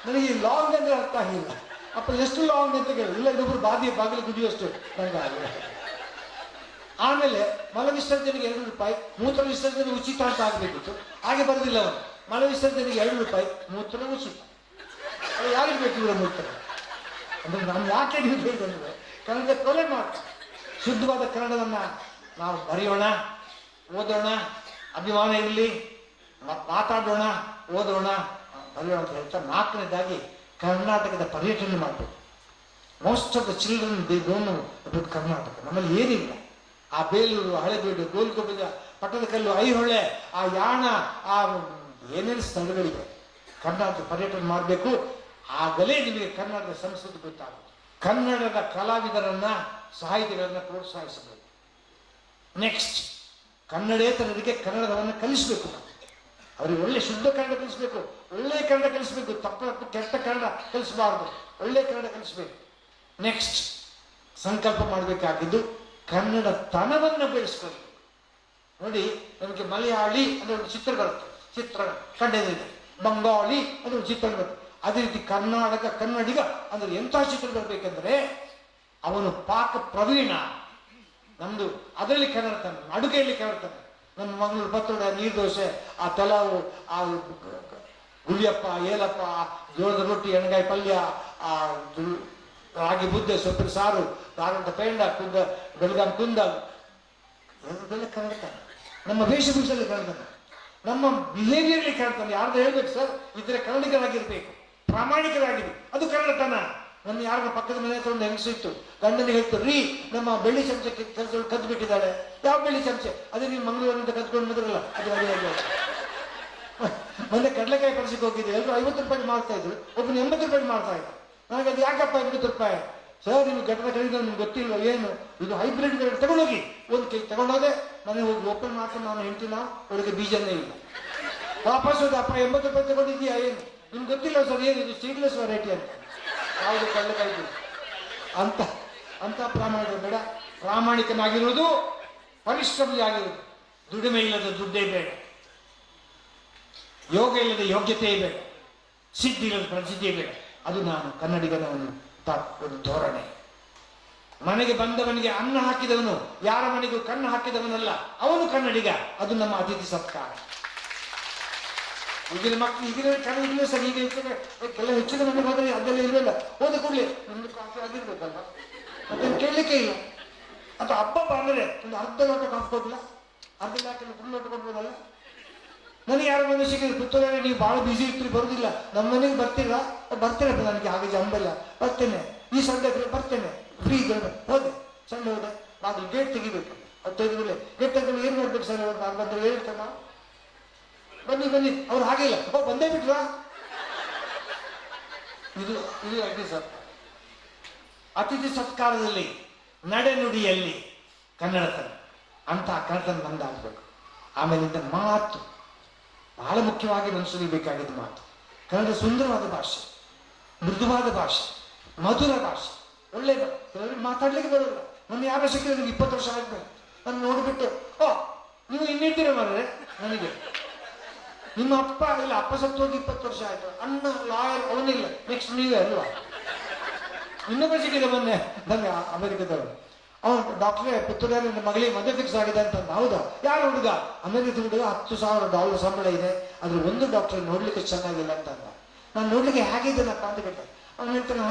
ನನಗೆ ಈ ಲಾಂಗ್ ಅಂದ್ರೆ ಅರ್ಥ ಆಗಿಲ್ಲ. ಅಪ್ಪ ಎಷ್ಟು ಲಾಂಗ್ ಅಂತ ಕೇಳಿ, ಇಲ್ಲ ಇನ್ನೊಬ್ರು ಬಾಗಿಲು ಗುಡಿಯಷ್ಟು ನಂಗೆ. ಆಮೇಲೆ ಮಲ ವಿಸರ್ಜನೆಗೆ 2 ರೂಪಾಯಿ, ಮೂತ್ರ ವಿಸರ್ಜನೆ ಉಚಿತ ಅಂತ ಆಗ್ಬೇಕಿತ್ತು, ಹಾಗೆ ಬರೋದಿಲ್ಲ ಅವನು. ಮಲ ವಿಸರ್ಜನೆಗೆ 2 ರೂಪಾಯಿ, ಮೂತ್ರ ಉಚಿತ. ಯಾರಿಗೆ ಬೇಕು ಇವರ ಮೂತ್ರ ಅಂದ್ರೆ ನಾನು ಯಾಕೆ ಹೇಳಿದ್ರೆ ಕನ್ನಡ ಕೊಲೆ ಮಾಡ್ತಾರೆ. ಶುದ್ಧವಾದ ಕನ್ನಡವನ್ನ ನಾವು ಬರೆಯೋಣ, ಓದೋಣ, ಅಭಿಮಾನ ಇರಲಿ, ಮಾತಾಡೋಣ, ಓದೋಣ, ಬರೆಯೋಣ ಅಂತ ಹೇಳ್ತಾ 4ನೇದಾಗಿ ಕರ್ನಾಟಕದ ಪರ್ಯಟನೆ ಮಾಡಬೇಕು. Most of the children they don't know about Karnataka. ನಮ್ಮಲ್ಲಿ ಏನಿಲ್ಲ. ಆ ಬೇಲೂರು, ಹಳೆಬೀಡು, ಗೋಲ್ಗೊಬ್ಬದ, ಪಟ್ಟದಕಲ್ಲು, ಐಹೊಳೆ, ಆ ಯಾಣ, ಆ ಏನೇನು ಸ್ಥಳಗಳಿವೆ. ಕರ್ನಾಟಕ ಪರ್ಯಟನೆ ಮಾಡಬೇಕು. ಆಗಲೇ ನಿಮಗೆ ಕನ್ನಡದ ಸಂಸ್ಕೃತಿ ಗೊತ್ತಾಗುತ್ತೆ. ಕನ್ನಡದ ಕಲಾವಿದರನ್ನ, ಸಾಹಿತಿಗಳನ್ನ ಪ್ರೋತ್ಸಾಹಿಸಬೇಕು. ನೆಕ್ಸ್ಟ್, ಕನ್ನಡೇತರರಿಗೆ ಕನ್ನಡವನ್ನು ಕಲಿಸಬೇಕು. ನಾವು ಅವ್ರಿಗೆ ಒಳ್ಳೆ ಶುದ್ಧ ಕನ್ನಡ ಕಲಿಸ್ಬೇಕು, ಒಳ್ಳೆ ಕನ್ನಡ ಕಲಿಸ್ಬೇಕು. ತಪ್ಪು ಕೆಟ್ಟ ಕನ್ನಡ ಕಲಿಸಬಾರ್ದು, ಒಳ್ಳೆ ಕನ್ನಡ ಕಲಿಸ್ಬೇಕು. ನೆಕ್ಸ್ಟ್ ಸಂಕಲ್ಪ ಮಾಡಬೇಕಾಗಿದ್ದು ಕನ್ನಡ ತನವನ್ನು ಬೆಳೆಸ್ಕೊಳ್ಬೇಕು. ನೋಡಿ, ನಮಗೆ ಮಲಯಾಳಿ ಅಂದ್ರೆ ಒಂದು ಚಿತ್ರ ಬರುತ್ತೆ, ಚಿತ್ರ ಕಂಡಿದೆ. ಬಂಗಾಳಿ ಅಂದ್ರೆ ಒಂದು ಚಿತ್ರ ಬರುತ್ತೆ. ಅದೇ ರೀತಿ ಕನ್ನಡಿಗ ಅಂದ್ರೆ ಎಂಥ ಚಿತ್ರ ಬರಬೇಕಂದ್ರೆ ಅವನು ಪಾಕ ಪ್ರವೀಣ. ನಮ್ದು ಅದರಲ್ಲಿ ಕನ್ನಡ ತನ, ಅಡುಗೆಯಲ್ಲಿ ಕನ್ನಡ ತನ. ನಮ್ಮ ಮಂಗಳೂರು ಪತ್ರೊಡೆ, ನೀರು ದೋಸೆ, ಆ ತಲಾವು, ಆ ಗುಳಿಯಪ್ಪ, ಏಲಪ್ಪ, ಜೋಳದ ರೊಟ್ಟಿ, ಎಣ್ಣೆಗಾಯಿ ಪಲ್ಯ, ಆ ರಾಗಿ ಮುದ್ದೆ, ಸೊಪ್ಪಿನ ಸಾರು, ಧಾರವಾಡ ಪೇಂಡ, ಬೆಳಗಾಂ ಕುಂದ, ಎಲ್ಲ ಕನ್ನಡ ತನ. ನಮ್ಮ ವೇಷಭೂಷೆಯಲ್ಲಿ ಕನ್ನಡ ತನ. ನಮ್ಮ ಬಿಹೇವಿಯರ್ಲಿ ಕಾಣ್ತಾನೆ. ಯಾರ್ದು ಹೇಳ್ಬೇಕು ಸರ್, ಇದ್ರೆ ಕನ್ನಡಿಗರಾಗಿರ್ಬೇಕು, ಪ್ರಾಮಾಣಿಕರಾಗಿರಿ, ಅದು ಕನ್ನಡತನ. ನನ್ನ ಯಾರ ಪಕ್ಕದ ಮನೆ ಹತ್ರ ಒಂದು ಹೆಂಗಸಿತ್ತು, ಗಂಡನಿಗೆ ಹೇಳ್ತಾರೆ, ರೀ ನಮ್ಮ ಬೆಳ್ಳಿ ಚಮಚಕ್ಕೆ ಕೆಲಸ ಕದ್ದು ಬಿಟ್ಟಿದ್ದಾಳೆ. ಯಾವ ಬೆಳ್ಳಿ ಚಮಚೆ? ಅದೇ ನೀವು ಮಂಗಳೂರಿನಿಂದ ಕದ್ಕೊಂಡು ಬಂದ್ರಲ್ಲ, ಅದು ಅದೇ. ಮೊನ್ನೆ ಕಡಲೆಕಾಯಿ ಪರಿಸಕ್ಕೆ ಹೋಗಿದ್ದೆ, ಎಲ್ಲರೂ 50 ರೂಪಾಯಿ ಮಾಡ್ತಾ ಇದ್ರು, ಒಬ್ಬನು 80 ರೂಪಾಯಿ ಮಾಡ್ತಾ ಇದ್ದ. ನನಗೆ ಅದು ಯಾಕಪ್ಪ 50 ರೂಪಾಯಿ? ಸರ್ ನಿಮ್ಗೆ ಘಟನ ಖರೀದಿ ನಿಮ್ಗೆ ಗೊತ್ತಿಲ್ವ ಏನು ಇದು ಹೈಬ್ರಿಡ್ ತಗೊಂಡೋಗಿ ಒಂದು ಕೆಜಿ ತಗೊಂಡೋದೆ, ನನಗೆ ಹೋಗಿ ಓಪನ್ ಮಾಡ್ಕೊಂಡು ನಾನು ಹೇಳ್ತೀನ ಒಳಗೆ ಬೀಜನೇ ಇಲ್ಲ. ವಾಪಸ್ ಹೋದ, ಅಪ್ಪ 80 ರೂಪಾಯಿ ತಗೊಂಡಿದ್ಯಾ ಏನು? ನಿಮ್ಗೆ ಗೊತ್ತಿಲ್ಲ ಸರ್ ಏನಿದು ಸೀಡ್ಲೆಸ್ ವೆರೈಟಿ ಅಂತ. ಯಾವುದು ಕಡಲೆಕಾಯಿ ಅಂತ ಅಂತ ಪ್ರಾಮಾಣಿಕ ಬೇಡ. ಪ್ರಾಮಾಣಿಕನಾಗಿರುವುದು, ಪರಿಶ್ರಮಿ ಆಗಿರುವುದು. ದುಡಿಮೆ ಇಲ್ಲದ ದುಡ್ಡೇ ಬೇಡ, ಯೋಗ ಇಲ್ಲದ ಯೋಗ್ಯತೆ ಬೇಡ, ಸಿದ್ಧಿ ಇಲ್ಲದ ಪ್ರಸಿದ್ಧಿ ಬೇಡ. ಅದು ನಾನು ಕನ್ನಡಿಗನ ಒಂದು ಧೋರಣೆ. ಮನೆಗೆ ಬಂದವನಿಗೆ ಅನ್ನ ಹಾಕಿದವನು ಯಾರ ಮನೆಗೂ ಕಣ್ಣು ಹಾಕಿದವನಲ್ಲ, ಅವನು ಕನ್ನಡಿಗ. ಅದು ನಮ್ಮ ಅತಿಥಿ ಸತ್ಕಾರ. ಈಗಿನ ಮಕ್ಕಳು ಈಗಿನ ಕನ್ನಡ ಇಲ್ಲ ಸರ್. ಈಗ ಕೆಲವು ಹೆಚ್ಚಿನ ಮನೆಗೆ ಹೋದ್ರೆ ಅದೆಲ್ಲ ಇರಲಿಲ್ಲ. ಹೋದ ಕೂಡಲೇ ನಿಮ್ದು ಕಾಫಿ ಆಗಿರ್ಬೇಕಲ್ಲ, ಅದನ್ನು ಕೇಳಲಿಕ್ಕೆ ಇಲ್ಲ. ಅಥವಾ ಹಬ್ಬ ಬಂದರೆ ಒಂದು ಅರ್ಧ ಲೋಟ ಕಾಫಿ ಕೊಡಲ್ಲ, ಅರ್ಧ ಲೋಟ ಫುಲ್ ಲೋಟ ಕೊಡ್ಬೋದಲ್ಲ. ನನಗೆ ಯಾರ ಮನೆ ಸಿಕ್ಕಿದ್ರು, ಪುತ್ತೂರಲ್ಲಿ ನೀವು ಭಾಳ ಬಿಸಿ ಇರ್ತೀರಿ, ಬರೋದಿಲ್ಲ, ನಮ್ಮ ಮನೆಗೆ ಬರ್ತೀರಾ? ಬರ್ತೇನೆ, ನನಗೆ ಹಾಗೆ ಜಂಬಲ್ಲ, ಬರ್ತೇನೆ, ಈ ಸಂಡೆ ಬರ್ತೇನೆ, ಫ್ರೀ ಇದ್ದೇನೆ. ಹೋದೆ, ಸಂಡೆ ಹೋದೆ, ಬಾಗಿಲು ಗೇಟ್ ತೆಗಿಬೇಕು. ಅದು ತೆಗೆದ್ರೆ ಗೇಟ್ ತೆಗೆದ್ರೆ ಏನು ಮಾಡ್ಬೇಕು ಸರ್? ನಾನು ಬಂದ್ರೆ ಹೇಳ್ತೇನೆ, ನಾವು ಬನ್ನಿ ಬನ್ನಿ. ಅವ್ರು ಹಾಗಿಲ್ಲ, ಬಂದೇ ಬಿಟ್ರಾ? ಇದು ಇದು ಅತಿಥಿ ಸತ್ಕಾರ. ಅತಿಥಿ ಸತ್ಕಾರದಲ್ಲಿ, ನಡೆನುಡಿಯಲ್ಲಿ ಕನ್ನಡತನ, ಅಂತ ಕನ್ನಡತನ ನಮ್ದಾಗಬೇಕು. ಆಮೇಲಿಂದ ಮಾತು ಬಹಳ ಮುಖ್ಯವಾಗಿ ಮನುಷ್ಯನಿಗೆ ಬೇಕಾಗಿದ್ದ ಮಾತು. ಕನ್ನಡ ಸುಂದರವಾದ ಭಾಷೆ, ಮೃದುವಾದ ಭಾಷೆ, ಮಧುರ ಭಾಷೆ, ಒಳ್ಳೆ ಮಾತಾಡ್ಲಿಕ್ಕೆ ಬರೋಲ್ಲ. ನನ್ನ ಯಾರ ಸಿಕ್ಕಿದ್ರೆ ನಿಮ್ಗೆ 20 ವರ್ಷ ಆಗ್ಬೇಕು. ನಾನು ನೋಡಿಬಿಟ್ಟು, ನೀವು ಇನ್ನಿದ್ದೀರ ಮಾರ್ರೆ, ನನಗೆ ನಿಮ್ಮ ಅಪ್ಪ ಇಲ್ಲ, ಅಪ್ಪ ಸತ್ತು ಹೋಗಿ 20 ವರ್ಷ ಆಯ್ತು, ಅಣ್ಣ ಲಾಯರ್ ಅವನಿಲ್ಲ, ನೆಕ್ಸ್ಟ್ ನೀವೇ ಅಲ್ವಾ? ಇನ್ನೊಬ್ಬ ಸಿಕ್ಕಿದೆ ಮೊನ್ನೆ ನನಗೆ ಅಮೆರಿಕದವರು, ಅವನು ಡಾಕ್ಟ್ರೇ, ಪುತ್ತೂರಲ್ಲಿ ನನ್ನ ಮಗಳಿಗೆ ಮದುವೆ ಫಿಕ್ಸ್ ಆಗಿದೆ ಅಂತ. ಹೌದಾ? ಯಾರು ಹುಡುಗ? ಅಮೆರಿಕದ ಹುಡುಗ, $10,000 ಸಂಬಳ ಇದೆ, ಅದ್ರ ಒಂದು ಡಾಕ್ಟರ್ ನೋಡ್ಲಿಕ್ಕೆ ಚೆನ್ನಾಗಿಲ್ಲ ಅಂತ. ನಾನು ನೋಡ್ಲಿಕ್ಕೆ ಹೇಗಿದ್ದೇನಪ್ಪ ಅಂತ ಕೇಳ್ತಾರೆ. ಅವ್ನು ಹೇಳ್ತಾನೆ,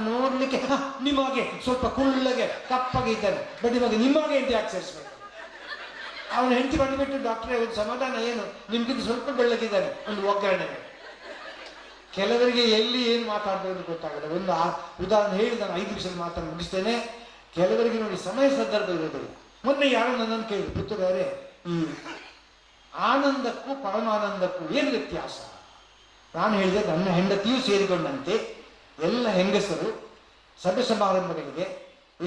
ನೋಡ್ಲಿಕ್ಕೆ ನಿಮಗೆ ಸ್ವಲ್ಪ ಕುಳ್ಳಗೆ ಕಪ್ಪಾಗಿ ಇದ್ದಾನೆ, ಬಟ್ ನಿಮಗೆ ನಿಮಗೆ ಅಂತ ಯಾಕೆ ಸೇರಿಸ್ಬೇಕು? ಅವನು ಹೆಂಡತಿ ಬಂದುಬಿಟ್ಟು, ಡಾಕ್ಟ್ರೇ ಒಂದು ಸಮಾಧಾನ ಏನು, ನಿಮ್ಗಿಂತ ಸ್ವಲ್ಪ ಬೆಳ್ಳಗಿದ್ದಾನೆ, ಒಂದು ಒಗ್ಗರಣೆ. ಕೆಲವರಿಗೆ ಎಲ್ಲಿ ಏನು ಮಾತಾಡಬೇಕು ಗೊತ್ತಾಗಲ್ಲ. ಒಂದು ಉದಾಹರಣೆ ಹೇಳಿ ನಾನು 5 ನಿಮಿಷ ಮಾತಾಡಿ ಮುಗಿಸ್ತೇನೆ. ಕೆಲವರಿಗೆ ನೋಡಿ ಸಮಯ ಸಂದರ್ಭ ಇರೋದಿಲ್ಲ. ಮೊನ್ನೆ ಯಾರು ನನ್ನನ್ನು ಕೇಳಿದ್ರು, ಪುತ್ತೂರವರೇ, ಈ ಆನಂದಕ್ಕೂ ಪರಮಾನಂದಕ್ಕೂ ಏನು ವ್ಯತ್ಯಾಸ? ನಾನು ಹೇಳಿದೆ, ನನ್ನ ಹೆಂಡತಿಯೂ ಸೇರಿಕೊಂಡಂತೆ ಎಲ್ಲ ಹೆಂಗಸರು ಸಭೆ ಸಮಾರಂಭಗಳಿಗೆ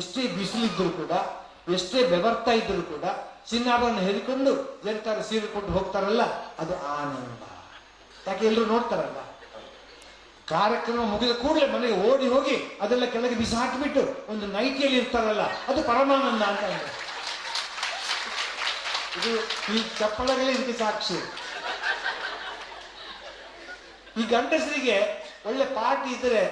ಎಷ್ಟೇ ಬಿಸಿಲಿದ್ದರೂ ಕೂಡ, ಎಷ್ಟೇ ಬೆವರ್ತಾ ಇದ್ದರೂ ಕೂಡ ಚಿನ್ನಾಭರಣ ಹೆರಿಕೊಂಡು ಜರಿತಾರೆ, ಸೀರೆ ಕೊಟ್ಟು ಹೋಗ್ತಾರಲ್ಲ, ಅದು ಆನಂದ. ಯಾಕೆ ಎಲ್ಲರೂ ನೋಡ್ತಾರಲ್ಲ. ಕಾರ್ಯಕ್ರಮ ಮುಗಿದ ಕೂಡಲೇ ಮನೆಗೆ ಓಡಿ ಹೋಗಿ ಅದೆಲ್ಲ ಕೆಳಗೆ ಬಿಸಿ ಹಾಕಿಬಿಟ್ಟು ಒಂದು ನೈಟಿಯಲ್ಲಿ ಇರ್ತಾರಲ್ಲ, ಅದು ಪರಮಾನಂದ ಅಂತ. ಇದು ಈ ಚಪ್ಪಳಗಳೇ ಇದಕ್ಕೆ ಸಾಕ್ಷಿ. ಈ ಗಂಡಸರಿಗೆ ಒಳ್ಳೆ ಪಾರ್ಟಿ ಇದ್ರೆ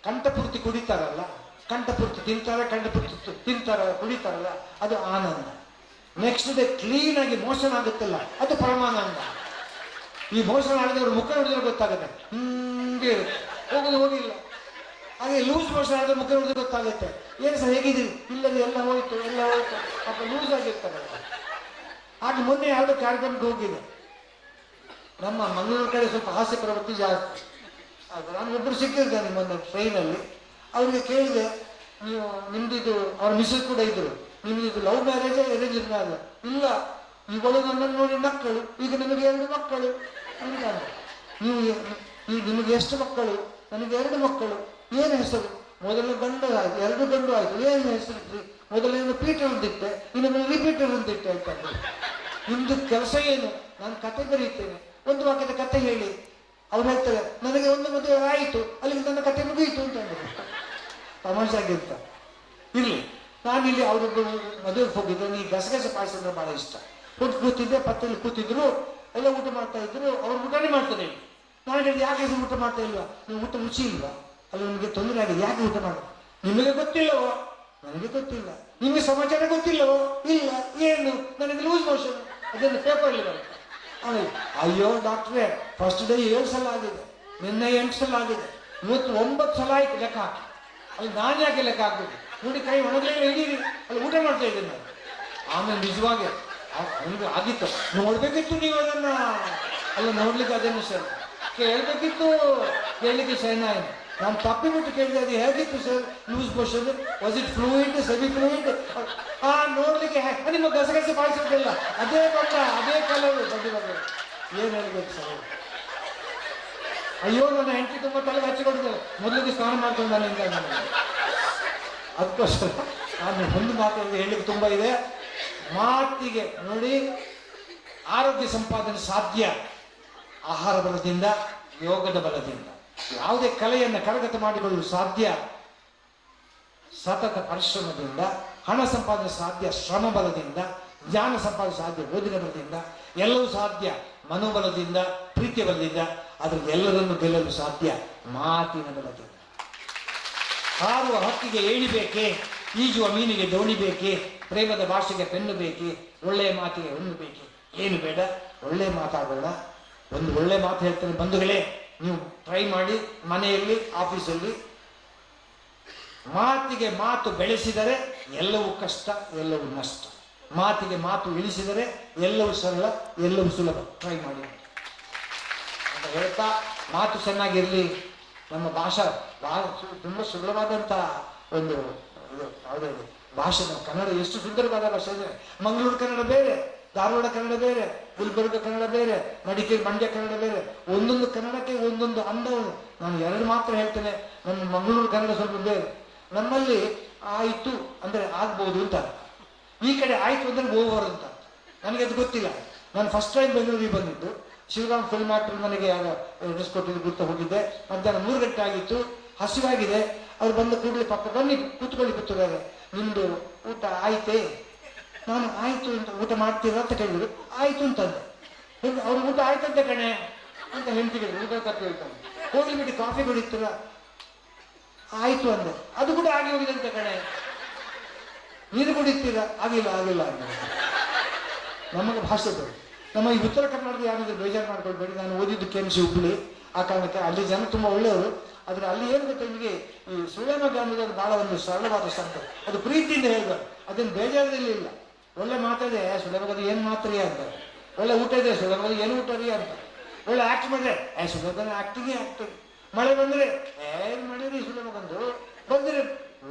ಕಂಠಪೂರ್ತಿ ಕುಡಿತಾರಲ್ಲ, ಕಂಠಪೂರ್ತಿ ತಿಂತಾರೆ, ಕಂಠಪೂರ್ತಿ ತಿಂತಾರ ಕುಡಿತಾರಲ್ಲ, ಅದು ಆನಂದ. ನೆಕ್ಸ್ಟ್ ಡೇ ಕ್ಲೀನ್ ಆಗಿ ಮೋಷನ್ ಆಗುತ್ತಲ್ಲ, ಅದು ಪರಮಾನಂದ. ಈ ಮೋಷನ್ ಆಗಿದವ್ರ ಮುಖ ನೋಡಿದ್ರೆ ಗೊತ್ತಾಗುತ್ತೆ, ಹಿಂಗೆ ಹೋಗಿಲ್ಲ. ಹಾಗೆ ಲೂಸ್ ಮೋಷನ್ ಆದ್ರೆ ಮುಖ ನೋಡಿದ್ರೆ ಗೊತ್ತಾಗುತ್ತೆ, ಏನು ಸಹ ಹೇಗಿದ್ದೀರಿ? ಇಲ್ಲದೆ ಎಲ್ಲ ಹೋಯ್ತು ಅಪ್ಪ ಲೂಸ್ ಆಗಿರ್ತಾರೆ. ಹಾಗೆ ಮೊನ್ನೆ ಯಾವುದೋ ಕಾರ್ಯಕ್ರಮಕ್ಕೆ ಹೋಗಿದೆ, ನಮ್ಮ ಮಂಗಳೂರು ಕಡೆ ಸ್ವಲ್ಪ ಹಾಸ್ಯ ಪ್ರವೃತ್ತಿ ಜಾಸ್ತಿ. ಅದು ನನಗೊಬ್ಬರು ಸಿಕ್ಕಿರ್ತಾನೆ ಮೊನ್ನೆ ಟ್ರೈನಲ್ಲಿ. ಅವ್ರಿಗೆ ಕೇಳಿದೆ, ನೀವು ನಿಮ್ದಿದು, ಅವ್ರ ಮಿಸ್ಸಸ್ ಕೂಡ ಇದ್ರು, ನಿಮ್ದಿದು ಲವ್ ಮ್ಯಾರೇಜ್ ಅರೇಂಜ್ ಮ್ಯಾರೇಜ್? ಇಲ್ಲ, ಇವಳು ನನ್ನನ್ನು ನೋಡಿ ಮಕ್ಕಳು, ಈಗ ನಿಮಗೆ 2 ಮಕ್ಕಳು. ನೀವು ನಿಮಗೆ ಎಷ್ಟು ಮಕ್ಕಳು? ನನಗೆ 2 ಮಕ್ಕಳು. ಏನು ಹೆಸರು? ಮೊದಲು ಗಂಡು ಆಯ್ತು, 2 ಗಂಡು ಆಯ್ತು. ಏನು ಹೆಸರು? ಮೊದಲೇನು ಪೀಟರ್ ಅಂತಿಟ್ಟೆ, ಇನ್ನೊಂದು ರಿಪೀಟರ್ ಅಂತಿಟ್ಟೆ ಆಯ್ತು. ನಿಮ್ದು ಕೆಲಸ ಏನು? ನಾನು ಕತೆ ಬರೀತೇನೆ, ಒಂದು ವಾಕ್ಯದ ಕತೆ ಹೇಳಿ. ಅವ್ರು ಹೇಳ್ತಾರೆ, ನನಗೆ ಒಂದು ಮದುವೆ ಆಯಿತು, ಅಲ್ಲಿಗೆ ನನ್ನ ಕತೆ ಮುಗಿಯಿತು ಅಂತ ಹೇಳಿದ್ರು. ತಮಾಷೆಯಾಗಿರ್ತ ಇರ್ಲಿ. ನಾನಿಲ್ಲಿ ಅವರೊಬ್ಬರು ಮದುವೆಗೆ ಹೋಗಿದ್ದೆ, ಈ ಗಸಗಸೆ ಪಾಯಸ ಅಂದ್ರೆ ಬಹಳ ಇಷ್ಟ. ಕೂತಿದ್ದೆ, ಪಕ್ಕದಲ್ಲಿ ಕೂತಿದ್ರು, ಎಲ್ಲ ಊಟ ಮಾಡ್ತಾ ಇದ್ರು. ಅವ್ರು ಊಟನೇ ಮಾಡ್ತಾರೆ. ನಾನು ಹೇಳಿದೆ, ಯಾಕೆ ಊಟ ಮಾಡ್ತಾ ಇಲ್ವಾ? ನೀವು ಊಟ ರುಚಿ ಇಲ್ವಾ? ಅಲ್ಲಿ ನಿಮಗೆ ತೊಂದರೆ ಆಗಿದೆ, ಯಾಕೆ ಊಟ ಮಾಡಿ? ನಿಮಗೆ ಗೊತ್ತಿಲ್ಲವೋ? ನನಗೆ ಗೊತ್ತಿಲ್ಲ. ನಿಮಗೆ ಸಮಾಚಾರ ಗೊತ್ತಿಲ್ಲವೋ? ಇಲ್ಲ. ಏನು? ನನಗೆ ಲೂಸ್ ಮೋಷನ್, ಅದನ್ನು ಪೇಪರ್ಲಿ ಬರುತ್ತೆ. ಆಮೇಲೆ, ಅಯ್ಯೋ ಡಾಕ್ಟ್ರೇ, ಫಸ್ಟ್ ಡೇ 7 ಸಲ ಆಗಿದೆ, ನಿನ್ನೆ 8 ಸಲ ಆಗಿದೆ, ಇವತ್ತು 9 ಸಲ ಆಯ್ತು ಲೆಕ್ಕ ಹಾಕಿ. ಅಲ್ಲಿ ನಾನು ಯಾಕೆ ಲೆಕ್ಕ ಹಾಕ್ಬೇಕು? ನೋಡಿ, ಕೈ ಒಣಗಲೇ ಹಿಡೀರಿ, ಅಲ್ಲಿ ಊಟ ಮಾಡ್ತಾ ಇದ್ದೀನಿ ನಾನು. ಆಮೇಲೆ ನಿಜವಾಗಿ ಅವನಿಗೆ ಆಗಿತ್ತು, ನೋಡ್ಬೇಕಿತ್ತು ನೀವು ಅದನ್ನ. ಅಲ್ಲ ನೋಡ್ಲಿಕ್ಕೆ ಅದನ್ನು ಸರ್ ಕೇಳ್ಬೇಕಿತ್ತು, ಕೇಳಲಿಕ್ಕೆ ಸೈನ್ ಆಯ್ತು. ನಾನು ತಪ್ಪಿಬಿಟ್ಟು ಕೇಳಿದೆ, ಅದು ಹೇಗಿತ್ತು sir loose motion, was it fluid, semi fluid? ನೋಡ್ಲಿಕ್ಕೆ ನಿಮ್ಮ ಗಸಗಸೆ ಬಾಯಿಸೋದಿಲ್ಲ, ಅದೇ ಬಣ್ಣ ಅದೇ ಕಲರ್ ಬಂದಿರೋದು. ಏನು ಹೇಳ್ಬೇಕು ಸರ್? ಅಯ್ಯೋ ನನ್ನ ಹೆಂಡತಿ ತುಂಬ ತಲೆಗೆ ಹಚ್ಚಿಕೊಂಡಿದ್ದಾರೆ, ಮೊದಲಿಗೆ ಸ್ನಾನ ಮಾಡ್ಕೊಂಡು ನಾನಿಂದ. ಅದಕ್ಕೋಸ್ಕರ ನಾನು ಒಂದು ಮಾತು ಹೇಳಲಿಕ್ಕೆ ತುಂಬ ಇದೆ. ಮಾತಿಗೆ ನೋಡಿ, ಆರೋಗ್ಯ ಸಂಪಾದನೆ ಸಾಧ್ಯ ಆಹಾರ ಬಲದಿಂದ, ಯೋಗದ ಬಲದಿಂದ. ಯಾವುದೇ ಕಲೆಯನ್ನು ಕರಗತ ಮಾಡಿಕೊಳ್ಳಲು ಸಾಧ್ಯ ಸತತ ಪರಿಶ್ರಮದಿಂದ. ಹಣ ಸಂಪಾದನೆ ಸಾಧ್ಯ ಶ್ರಮ ಬಲದಿಂದ. ಜ್ಞಾನ ಸಂಪಾದನೆ ಸಾಧ್ಯ ಓದಿನ ಬಲದಿಂದ. ಎಲ್ಲವೂ ಸಾಧ್ಯ ಮನೋಬಲದಿಂದ, ಪ್ರೀತಿಯ ಬಲದಿಂದ. ಆದರೆ ಎಲ್ಲರನ್ನು ಗೆಲ್ಲಲು ಸಾಧ್ಯ ಮಾತಿನ ಬಲದಿಂದ. ಹಾರುವ ಹಕ್ಕಿಗೆ ಏಣಿ ಬೇಕೆ, ಈಜುವ ಮೀನಿಗೆ ದೋಣಿ ಬೇಕೆ, ಪ್ರೇಮದ ಭಾಷೆಗೆ ಪೆನ್ನು ಬೇಕೆ, ಒಳ್ಳೆಯ ಮಾತಿಗೆ ಹೊನ್ನು ಬೇಕೆ. ಏನು ಬೇಡ, ಒಳ್ಳೆ ಮಾತಾಡೋಣ. ಒಂದು ಒಳ್ಳೆ ಮಾತು ಹೇಳ್ತೇನೆ ಬಂಧುಗಳೇ, ನೀವು ಟ್ರೈ ಮಾಡಿ ಮನೆಯಲ್ಲಿ, ಆಫೀಸಲ್ಲಿ. ಮಾತಿಗೆ ಮಾತು ಬೆಳೆಸಿದರೆ ಎಲ್ಲವೂ ಕಷ್ಟ, ಎಲ್ಲವೂ ನಷ್ಟ. ಮಾತಿಗೆ ಮಾತು ಇಳಿಸಿದರೆ ಎಲ್ಲವೂ ಸರಳ, ಎಲ್ಲವೂ ಸುಲಭ. ಟ್ರೈ ಮಾಡಿ ಅಂತ ಹೇಳ್ತಾ, ಮಾತು ಚೆನ್ನಾಗಿರಲಿ. ನಮ್ಮ ಭಾಷಾ ತುಂಬ ಸುಲಭವಾದಂಥ ಒಂದು ಯಾವುದೇ ಭಾಷೆ. ನಮ್ಮ ಕನ್ನಡ ಎಷ್ಟು ಸುಂದರವಾದ ಭಾಷೆ ಇದೆ. ಮಂಗಳೂರು ಕನ್ನಡ ಬೇರೆ, ಧಾರವಾಡ ಕನ್ನಡ ಬೇರೆ, ಗುಲ್ಬರ್ಗ ಕನ್ನಡ ಬೇರೆ, ಮಡಿಕೇರಿ ಮಂಡ್ಯ ಕನ್ನಡ ಬೇರೆ. ಒಂದೊಂದು ಕನ್ನಡಕ್ಕೆ ಒಂದೊಂದು ಅಂದವನು. ನಾನು ಎರಡು ಮಾತ್ರ ಹೇಳ್ತೇನೆ. ನಮ್ಮ ಮಂಗಳೂರು ಕನ್ನಡ ಸ್ವಲ್ಪ ಬೇರೆ. ನಮ್ಮಲ್ಲಿ ಆಯಿತು ಅಂದರೆ ಆಗ್ಬೋದು ಅಂತ, ಈ ಕಡೆ ಆಯಿತು ಅಂದರೆ ಓವರ್ ಅಂತ. ನನಗೆ ಅದು ಗೊತ್ತಿಲ್ಲ. ನಾನು ಫಸ್ಟ್ ಟೈಮ್ ಬೆಂಗಳೂರಿಗೆ ಬಂದಿದ್ದು, ಶಿವರಾಮ್ ಫಿಲ್ಮ್ ಆಕ್ಟರ್ ನನಗೆ ಯಾರೋ ಡ್ರೆಸ್ ಕೊಟ್ಟಿದ್ದು ಗುರ್ತ ಹೋಗಿದ್ದೆ. ಮಧ್ಯಾಹ್ನ 3 ಗಂಟೆ ಆಗಿತ್ತು, ಹಸಿವಾಗಿದೆ. ಅವ್ರು ಬಂದ ಕೂಡಲೇ ಪಕ್ಕ ಬನ್ನಿ ಕೂತ್ಕೊಳ್ಳಿ ಕೂತ್ಕೊಳ್ಳಿ, ನಿಮ್ಮದು ಊಟ ಆಯ್ತೇ? ನಾನು ಆಯಿತು ಅಂತ, ಊಟ ಮಾಡ್ತೀರಾ ಅಂತ ಕೇಳಿದ್ರು. ಆಯಿತು ಅಂತಂದೆ. ಅವ್ರ ಊಟ ಆಯ್ತಂತೆ ಕಣೆ ಅಂತ ಹೆಂಡ್ತಿಗೆ ಊಟ ತಪ್ಪು ಹೇಳ್ತಾನೆ. ಹೋಗ್ಲಿ ಬಿಟ್ಟು ಕಾಫಿ ಕುಡಿತೀರ? ಆಯಿತು ಅಂದೆ. ಅದು ಕೂಡ ಆಗಿ ಹೋಗಿದಂತೆ ಕಣೆ. ನೀರು ಕುಡಿತೀರಾ? ಆಗಿಲ್ಲ ಆಗಿಲ್ಲ ಅಂದ. ನಮಗೆ ಭಾಷೆ ಬೇಡ. ನಮ್ಮ ಈ ಉತ್ತರ ಕನ್ನಡದ ಯಾರಾದ್ರೂ ಬೇಜಾರು ಮಾಡ್ಕೊಳ್ಬೇಡಿ. ನಾನು ಓದಿದ್ದು KMC ಹುಬ್ಬಳ್ಳಿ. ಆ ಕಾರಣಕ್ಕೆ ಅಲ್ಲಿ ಜನ ತುಂಬ ಒಳ್ಳೆಯವರು. ಆದರೆ ಅಲ್ಲಿ ಏನು ಗೊತ್ತಾ, ನಿಮಗೆ ಈ ಸುಳ್ಳೇಮ ಗಾಂಧಿಗಳು ಭಾಳ ಒಂದು ಸರಳವಾದ ಶಬ್ದ. ಅದು ಪ್ರೀತಿಯಿಂದ ಹೇಳ್ಬಾರ್ದು, ಅದನ್ನು ಬೇಜಾರದಲ್ಲಿ ಇಲ್ಲ. ಒಳ್ಳೆ ಮಾತಾಡಿದೆ ಸುಳ್ಳೇಮಗದು ಏನು ಮಾತ್ರಿ ಅಂತಾರೆ. ಒಳ್ಳೆ ಊಟ ಇದೆ ಸುಳ್ಳೇಮಗದು ಏನು ಊಟ ರೀ ಅಂತಾರೆ. ಒಳ್ಳೆ ಆಕ್ಟ್ ಮಾಡಿದ್ರೆ ಸುಳ್ಳೇಮಗನ ಆಕ್ಟಿಂಗೇ ಆಗ್ತದೆ. ಮಳೆ ಬಂದರೆ ಏನು ಮಳೆ ರೀ ಸುಳ್ಳೇಮಗಂದು ಬಂದರೆ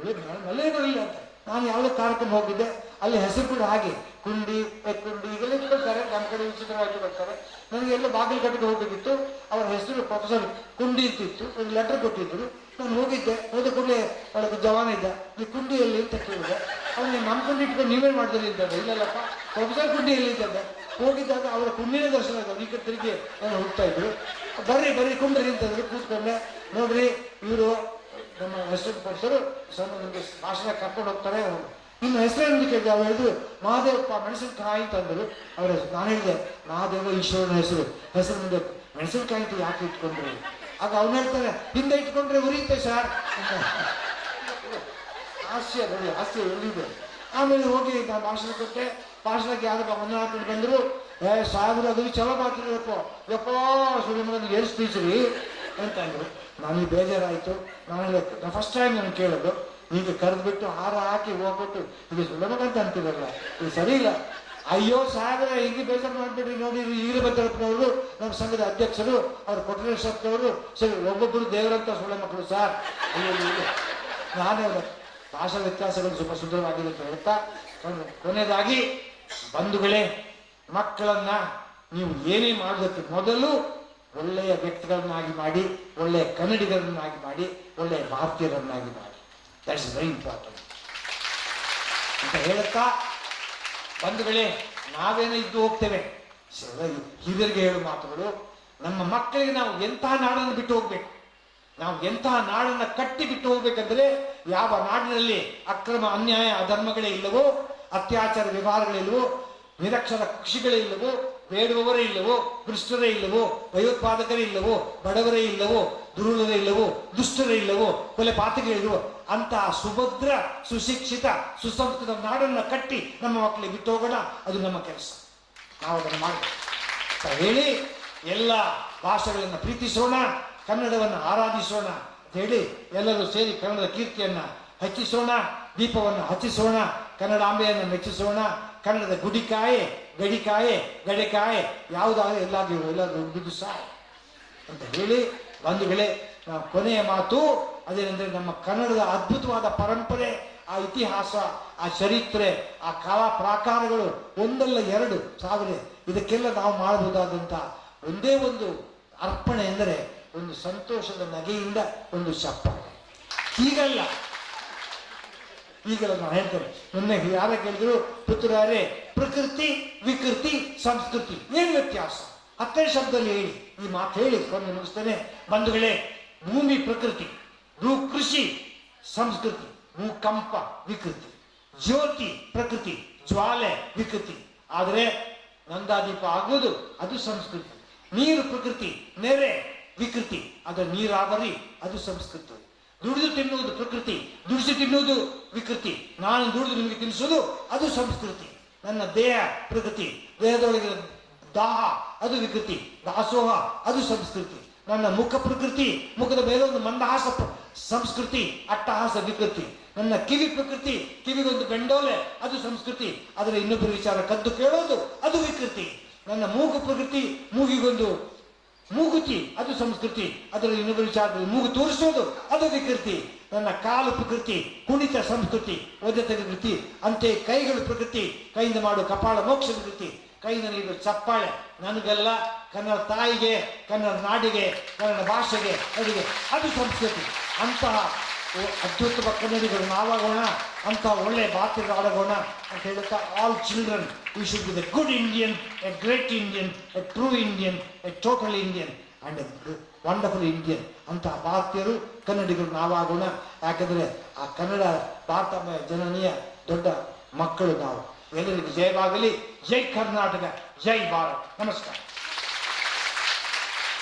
ಮಳೆ ಬರಲಿಲ್ಲ ಅಂತ. ನಾನು ಯಾವುದೋ ಕಾರ್ಯಕ್ರಮ ಹೋಗಿದ್ದೆ, ಅಲ್ಲಿ ಹೆಸರು ಕೂಡ ಹಾಗೆ ಕುಂಡಿ ಕುಂಡಿ ಈಗೆಲ್ಲ ಇಟ್ಕೊಳ್ತಾರೆ. ನಮ್ಮ ಕಡೆ ವಿಚಿತ್ರವಾಗಿ ಬರ್ತಾರೆ. ನನಗೆ ಎಲ್ಲ ಬಾಗಿಲುಗಟ್ಟಿಗೆ ಹೋಗಬೇಕಿತ್ತು. ಅವರ ಹೆಸರು ಪ್ರೊಫೆಸರ್ ಕುಂಡಿ ಅಂತಿತ್ತು. ಒಂದು ಲೆಟರ್ ಕೊಟ್ಟಿದ್ದರು. ನಾನು ಹೋಗಿದ್ದೆ. ಹೋದ ಕೂಡಲೇ ಒಳಗೆ ಜವಾನ ಇದ್ದ. ಈ ಕುಂಡಿಯಲ್ಲಿ ಅಂತ ಕೇಳಿದೆ. ಅವನಿಗೆ ನಮ್ಮ ಕುಂಡಿ ಇಟ್ಕೊಂಡು ನೀವೇನು ಮಾಡಿದ್ರಿ ಅಂತಂದ್ರೆ, ಇಲ್ಲಲ್ಲಪ್ಪ ಪ್ರೊಫೆಸರ್ ಕುಂಡಿಯಲ್ಲಿ ಇದ್ದಂತೆ. ಹೋಗಿದ್ದಾಗ ಅವರ ಕುಂಡಿನ ದರ್ಶನ ಆಗ ಈ ಕಡೆ ತಿರುಗಿ ನಾನು ಹೋಗ್ತಾ ಇದ್ರು. ಬರ್ರಿ ಕುಂಡ್ರಿ ಅಂತಂದ್ರೆ ಕೂತ್ಕೊಂಡೆ. ನೋಡ್ರಿ, ಇವರು ನಮ್ಮ ರೆಸ್ಟೋರೆಂಟ್ ಪ್ರೊಫೆಸರು ನಿಮಗೆ ಭಾಷಣ ಕರ್ಕೊಂಡು ಹೋಗ್ತಾರೆ. ನಿಮ್ಮ ಹೆಸರೇನು ಕೇಳಿದೆ. ಅವ್ರು ಹೇಳಿದ್ರು ಮಹಾದೇವಪ್ಪ ಮೆಣಸಿನಕಾಯಿ ಅಂತಂದರು. ಅವ್ರ ಹೆಸರು ನಾನು ಹೇಳಿದೆ ಮಹಾದೇವ ಈಶ್ವರನ ಹೆಸರು ಮುಂದೆ ಮೆಣಸಿನಕಾಯಿ ಅಂತ ಯಾಕೆ ಇಟ್ಕೊಂಡ್ರು? ಆಗ ಅವ್ನು ಹೇಳ್ತಾನೆ, ಹಿಂದೆ ಇಟ್ಕೊಂಡ್ರೆ ಉರಿಯುತ್ತೆ ಸರ್ ಅಂತ. ಹಾಸ್ಯ ಎಲ್ಲಿದೆ. ಆಮೇಲೆ ಹೋಗಿ ನಾನು ಭಾಷಣ ಕೊಟ್ಟೆ. ಭಾಷಣಕ್ಕೆ ಯಾರು ಮನೆ ಹಾಕೊಂಡು ಬಂದರು. ಸಾಹೇಬ್ರು ಅದು ಚಲೋ ಮಾಡ್ತಿದ್ರಪ್ಪ, ಯಪ್ಪ ಸುಳ್ಳು ಏನು ಸ್ಪೀಚ್ ರೀ ಅಂತಂದರು. ನನಗೆ ಬೇಜಾರಾಯಿತು. ನಾನು ಫಸ್ಟ್ ಟೈಮ್ ನಾನು ಕೇಳೋದು. ಈಗ ಕರೆದ್ಬಿಟ್ಟು ಹಾರ ಹಾಕಿ ಹೋಗ್ಬಿಟ್ಟು ಈಗ ಸುಲಭಕ್ಕಂತ ಅಂತಿರಲ್ಲ, ಇದು ಸರಿ ಇಲ್ಲ. ಅಯ್ಯೋ ಸಾಹೇಬ್ರೆ, ಹೀಗೆ ಬೇಜಾರು ಮಾಡಿಬಿಡ್ರಿ. ನೋಡಿ, ಈರಭದ್ರಪ್ಪನವರು ನಮ್ಮ ಸಂಘದ ಅಧ್ಯಕ್ಷರು, ಅವ್ರು ಕೊಟ್ರೇಶ್ವರವರು. ಸರಿ, ಒಬ್ಬೊಬ್ಬರು ದೇವರಂತ ಸುಳ್ಳ ಮಕ್ಕಳು ಸಾರ್. ಅಯ್ಯೋ ನಾನೇ ಅವರ ಭಾಷಾ ವ್ಯತ್ಯಾಸಗಳು ಸ್ವಲ್ಪ ಸುಂದರವಾಗಿದೆ ಅಂತ ಹೇಳ್ತಾ, ಕೊನೆಯದಾಗಿ ಬಂಧುಗಳೇ, ಮಕ್ಕಳನ್ನ ನೀವು ಏನೇ ಮಾಡೋದಕ್ಕೆ ಮೊದಲು ಒಳ್ಳೆಯ ವ್ಯಕ್ತಿಗಳನ್ನಾಗಿ ಮಾಡಿ, ಒಳ್ಳೆಯ ಕನ್ನಡಿಗರನ್ನಾಗಿ ಮಾಡಿ, ಒಳ್ಳೆಯ ಭಾರತೀಯರನ್ನಾಗಿ ಮಾಡಿ. ದಟ್ ಇಸ್ ವೆರಿ ಇಂಪಾರ್ಟೆಂಟ್ ಅಂತ ಹೇಳುತ್ತಾ, ಬಂಧುಗಳೇ, ನಾವೇನೋ ಇದ್ದು ಹೋಗ್ತೇವೆ. ಹಿರಿಯರಿಗೆ ಹೇಳುವ ಮಾತುಗಳು. ನಮ್ಮ ಮಕ್ಕಳಿಗೆ ನಾವು ಎಂತಹ ನಾಡನ್ನು ಬಿಟ್ಟು ಹೋಗ್ಬೇಕು, ನಾವು ಎಂತಹ ನಾಡನ್ನು ಕಟ್ಟಿ ಬಿಟ್ಟು ಹೋಗ್ಬೇಕಂದ್ರೆ, ಯಾವ ನಾಡಿನಲ್ಲಿ ಅಕ್ರಮ ಅನ್ಯಾಯ ಅಧರ್ಮಗಳೇ ಇಲ್ಲವೋ, ಅತ್ಯಾಚಾರ ವ್ಯವಹಾರಗಳಿಲ್ಲವೋ, ನಿರಕ್ಷರ ಕೃಷಿಗಳೇ ಇಲ್ಲವೋ, ಬೇಡುವವರೇ ಇಲ್ಲವೋ, ಭ್ರಷ್ಟರೇ ಇಲ್ಲವೋ, ಭಯೋತ್ಪಾದಕರೇ ಇಲ್ಲವೋ, ಬಡವರೇ ಇಲ್ಲವೋ, ದುರುಳರೇ ಇಲ್ಲವೋ, ದುಷ್ಟರೇ ಇಲ್ಲವೋ, ಕೊಲೆ ಪಾತಗಳಿಲ್ಲವೋ, ಅಂತಹ ಸುಭದ್ರ, ಸುಶಿಕ್ಷಿತ, ಸುಸಂಸ್ಕೃತ ನಾಡನ್ನು ಕಟ್ಟಿ ನಮ್ಮ ಮಕ್ಕಳಿಗೆ ಬಿಟ್ಟು ಹೋಗೋಣ. ಅದು ನಮ್ಮ ಕೆಲಸ. ನಾವು ಅದನ್ನು ಮಾಡಿ ಹೇಳಿ ಎಲ್ಲ ಭಾಷೆಗಳನ್ನು ಪ್ರೀತಿಸೋಣ, ಕನ್ನಡವನ್ನು ಆರಾಧಿಸೋಣ ಅಂತ ಹೇಳಿ ಎಲ್ಲರೂ ಸೇರಿ ಕನ್ನಡದ ಕೀರ್ತಿಯನ್ನು ಹೆಚ್ಚಿಸೋಣ, ದೀಪವನ್ನು ಹಚ್ಚಿಸೋಣ, ಕನ್ನಡಾಂಬೆಯನ್ನು ಮೆಚ್ಚಿಸೋಣ, ಕನ್ನಡದ ಗುಡಿಕಾಯೆ, ಗಡಿಕಾಯೆ, ಗಡೆಕಾಯೆ ಯಾವುದಾದ್ರೂ ಎಲ್ಲಾದ್ರೂ ಬಿದ್ದು ಸಾಯ್ ಅಂತ ಹೇಳಿ ಬಂಧುಗಳೇ, ಕೊನೆಯ ಮಾತು ಅದೇನೆಂದರೆ ನಮ್ಮ ಕನ್ನಡದ ಅದ್ಭುತವಾದ ಪರಂಪರೆ, ಆ ಇತಿಹಾಸ, ಆ ಚರಿತ್ರೆ, ಆ ಕಲಾ ಪ್ರಾಕಾರಗಳು ಒಂದಲ್ಲ ಎರಡು ಸಾವಿರ, ಇದಕ್ಕೆಲ್ಲ ನಾವು ಮಾಡಬಹುದಾದಂಥ ಒಂದೇ ಒಂದು ಅರ್ಪಣೆ ಎಂದರೆ ಒಂದು ಸಂತೋಷದ ನಗೆಯಿಂದ ಒಂದು ಚಪ್ಪಾಳೆ. ಹೀಗಲ್ಲ ನಾನು ಹೇಳ್ತೇನೆ. ಮೊನ್ನೆ ಯಾರ ಕೇಳಿದ್ರು, ಪುತ್ರರೇ ಪ್ರಕೃತಿ ವಿಕೃತಿ ಸಂಸ್ಕೃತಿ ಏನು ವ್ಯತ್ಯಾಸ 10 ಶಬ್ದದಲ್ಲಿ ಹೇಳಿ. ಈ ಮಾತು ಹೇಳಿ ಕೊಂಡು ಮುಗಿಸ್ತೇನೆ. ಬಂಧುಗಳೇ, ಭೂಮಿ ಪ್ರಕೃತಿ, ಭೂ ಕೃಷಿ ಸಂಸ್ಕೃತಿ, ಭೂಕಂಪ ವಿಕೃತಿ, ಜ್ಯೋತಿ ಪ್ರಕೃತಿ, ಜ್ವಾಲೆ ವಿಕೃತಿ. ಆದರೆ ನಂದಾದೀಪ ಆಗುವುದು ಅದು ಸಂಸ್ಕೃತಿ. ನೀರು ಪ್ರಕೃತಿ, ನೆರೆ ವಿಕೃತಿ, ಅದರ ನೀರಾವರಿ ಅದು ಸಂಸ್ಕೃತಿ. ದುಡಿದು ತಿನ್ನುವುದು ಪ್ರಕೃತಿ, ದುಡಿಸಿ ತಿನ್ನುವುದು ವಿಕೃತಿ. ನಾನು ದುಡಿದು ನಿಮಗೆ ತಿನ್ನಿಸೋದು ಅದು ಸಂಸ್ಕೃತಿ. ನನ್ನ ದೇಹ ಪ್ರಕೃತಿ, ದೇಹದೊಳಗೆ ದಾಹ ಅದು ವಿಕೃತಿ, ದಾಸೋಹ ಅದು ಸಂಸ್ಕೃತಿ. ನನ್ನ ಮುಖ ಪ್ರಕೃತಿ, ಮುಖದ ಮೇಲೆ ಒಂದು ಮಂದಹಾಸ ಸಂಸ್ಕೃತಿ, ಅಟ್ಟಹಾಸ ವಿಕೃತಿ. ನನ್ನ ಕಿವಿ ಪ್ರಕೃತಿ, ಕಿವಿಗೊಂದು ಬೆಂಡೋಲೆ ಅದು ಸಂಸ್ಕೃತಿ, ಅದರ ಇನ್ನೊಬ್ಬರ ವಿಚಾರ ಕದ್ದು ಕೇಳೋದು ಅದು ವಿಕೃತಿ. ನನ್ನ ಮೂಗು ಪ್ರಕೃತಿ, ಮೂಗಿಗೊಂದು ಮೂಗುತಿ ಅದು ಸಂಸ್ಕೃತಿ, ಅದರ ಇನ್ನೊಬ್ಬರ ವಿಚಾರದಲ್ಲಿ ಮೂಗು ತೋರಿಸೋದು ಅದು ವಿಕೃತಿ. ನನ್ನ ಕಾಲು ಪ್ರಕೃತಿ, ಕುಣಿತ ಸಂಸ್ಕೃತಿ, ಒದ್ದೆತ ವಿಕೃತಿ. ಅಂತೆ ಕೈಗಳು ಪ್ರಕೃತಿ, ಕೈಯಿಂದ ಮಾಡುವ ಕಪಾಳ ಮೋಕ್ಷ ವಿಕೃತಿ. ಕೈಯಿಂದ ನೀಡುವ ಚಪ್ಪಾಳೆ ನನಗೆಲ್ಲ, ಕನ್ನಡ ತಾಯಿಗೆ, ಕನ್ನಡ ನಾಡಿಗೆ, ಕನ್ನಡ ಭಾಷೆಗೆ ಅಡಿಗೆ ಅದು ಸಂಸ್ಕೃತಿ. ಅಂತಹ ಅತ್ಯುತ್ತಮ ಕನ್ನಡಿಗರು ನಾವಾಗೋಣ, ಅಂತಹ ಒಳ್ಳೆ ಮಾತುಗಳು ಆಡೋಣ ಅಂತ ಹೇಳುತ್ತಾ, all children we should be the good Indian, A great Indian, A true Indian, A total Indian and A wonderful Indian. ಅಂತಹ ಭಾರತೀಯರು ಕನ್ನಡಿಗರು ನಾವಾಗೋಣ. ಯಾಕಂದರೆ ಆ ಕನ್ನಡ ಭಾರತ ಜನನೀಯ ದೊಡ್ಡ ಮಕ್ಕಳು ನಾವು. ಎಲ್ಲರಿಗೂ ಜಯವಾಗಲಿ. ಜೈ ಕರ್ನಾಟಕ, ಜೈ ಭಾರತ್. ನಮಸ್ಕಾರ.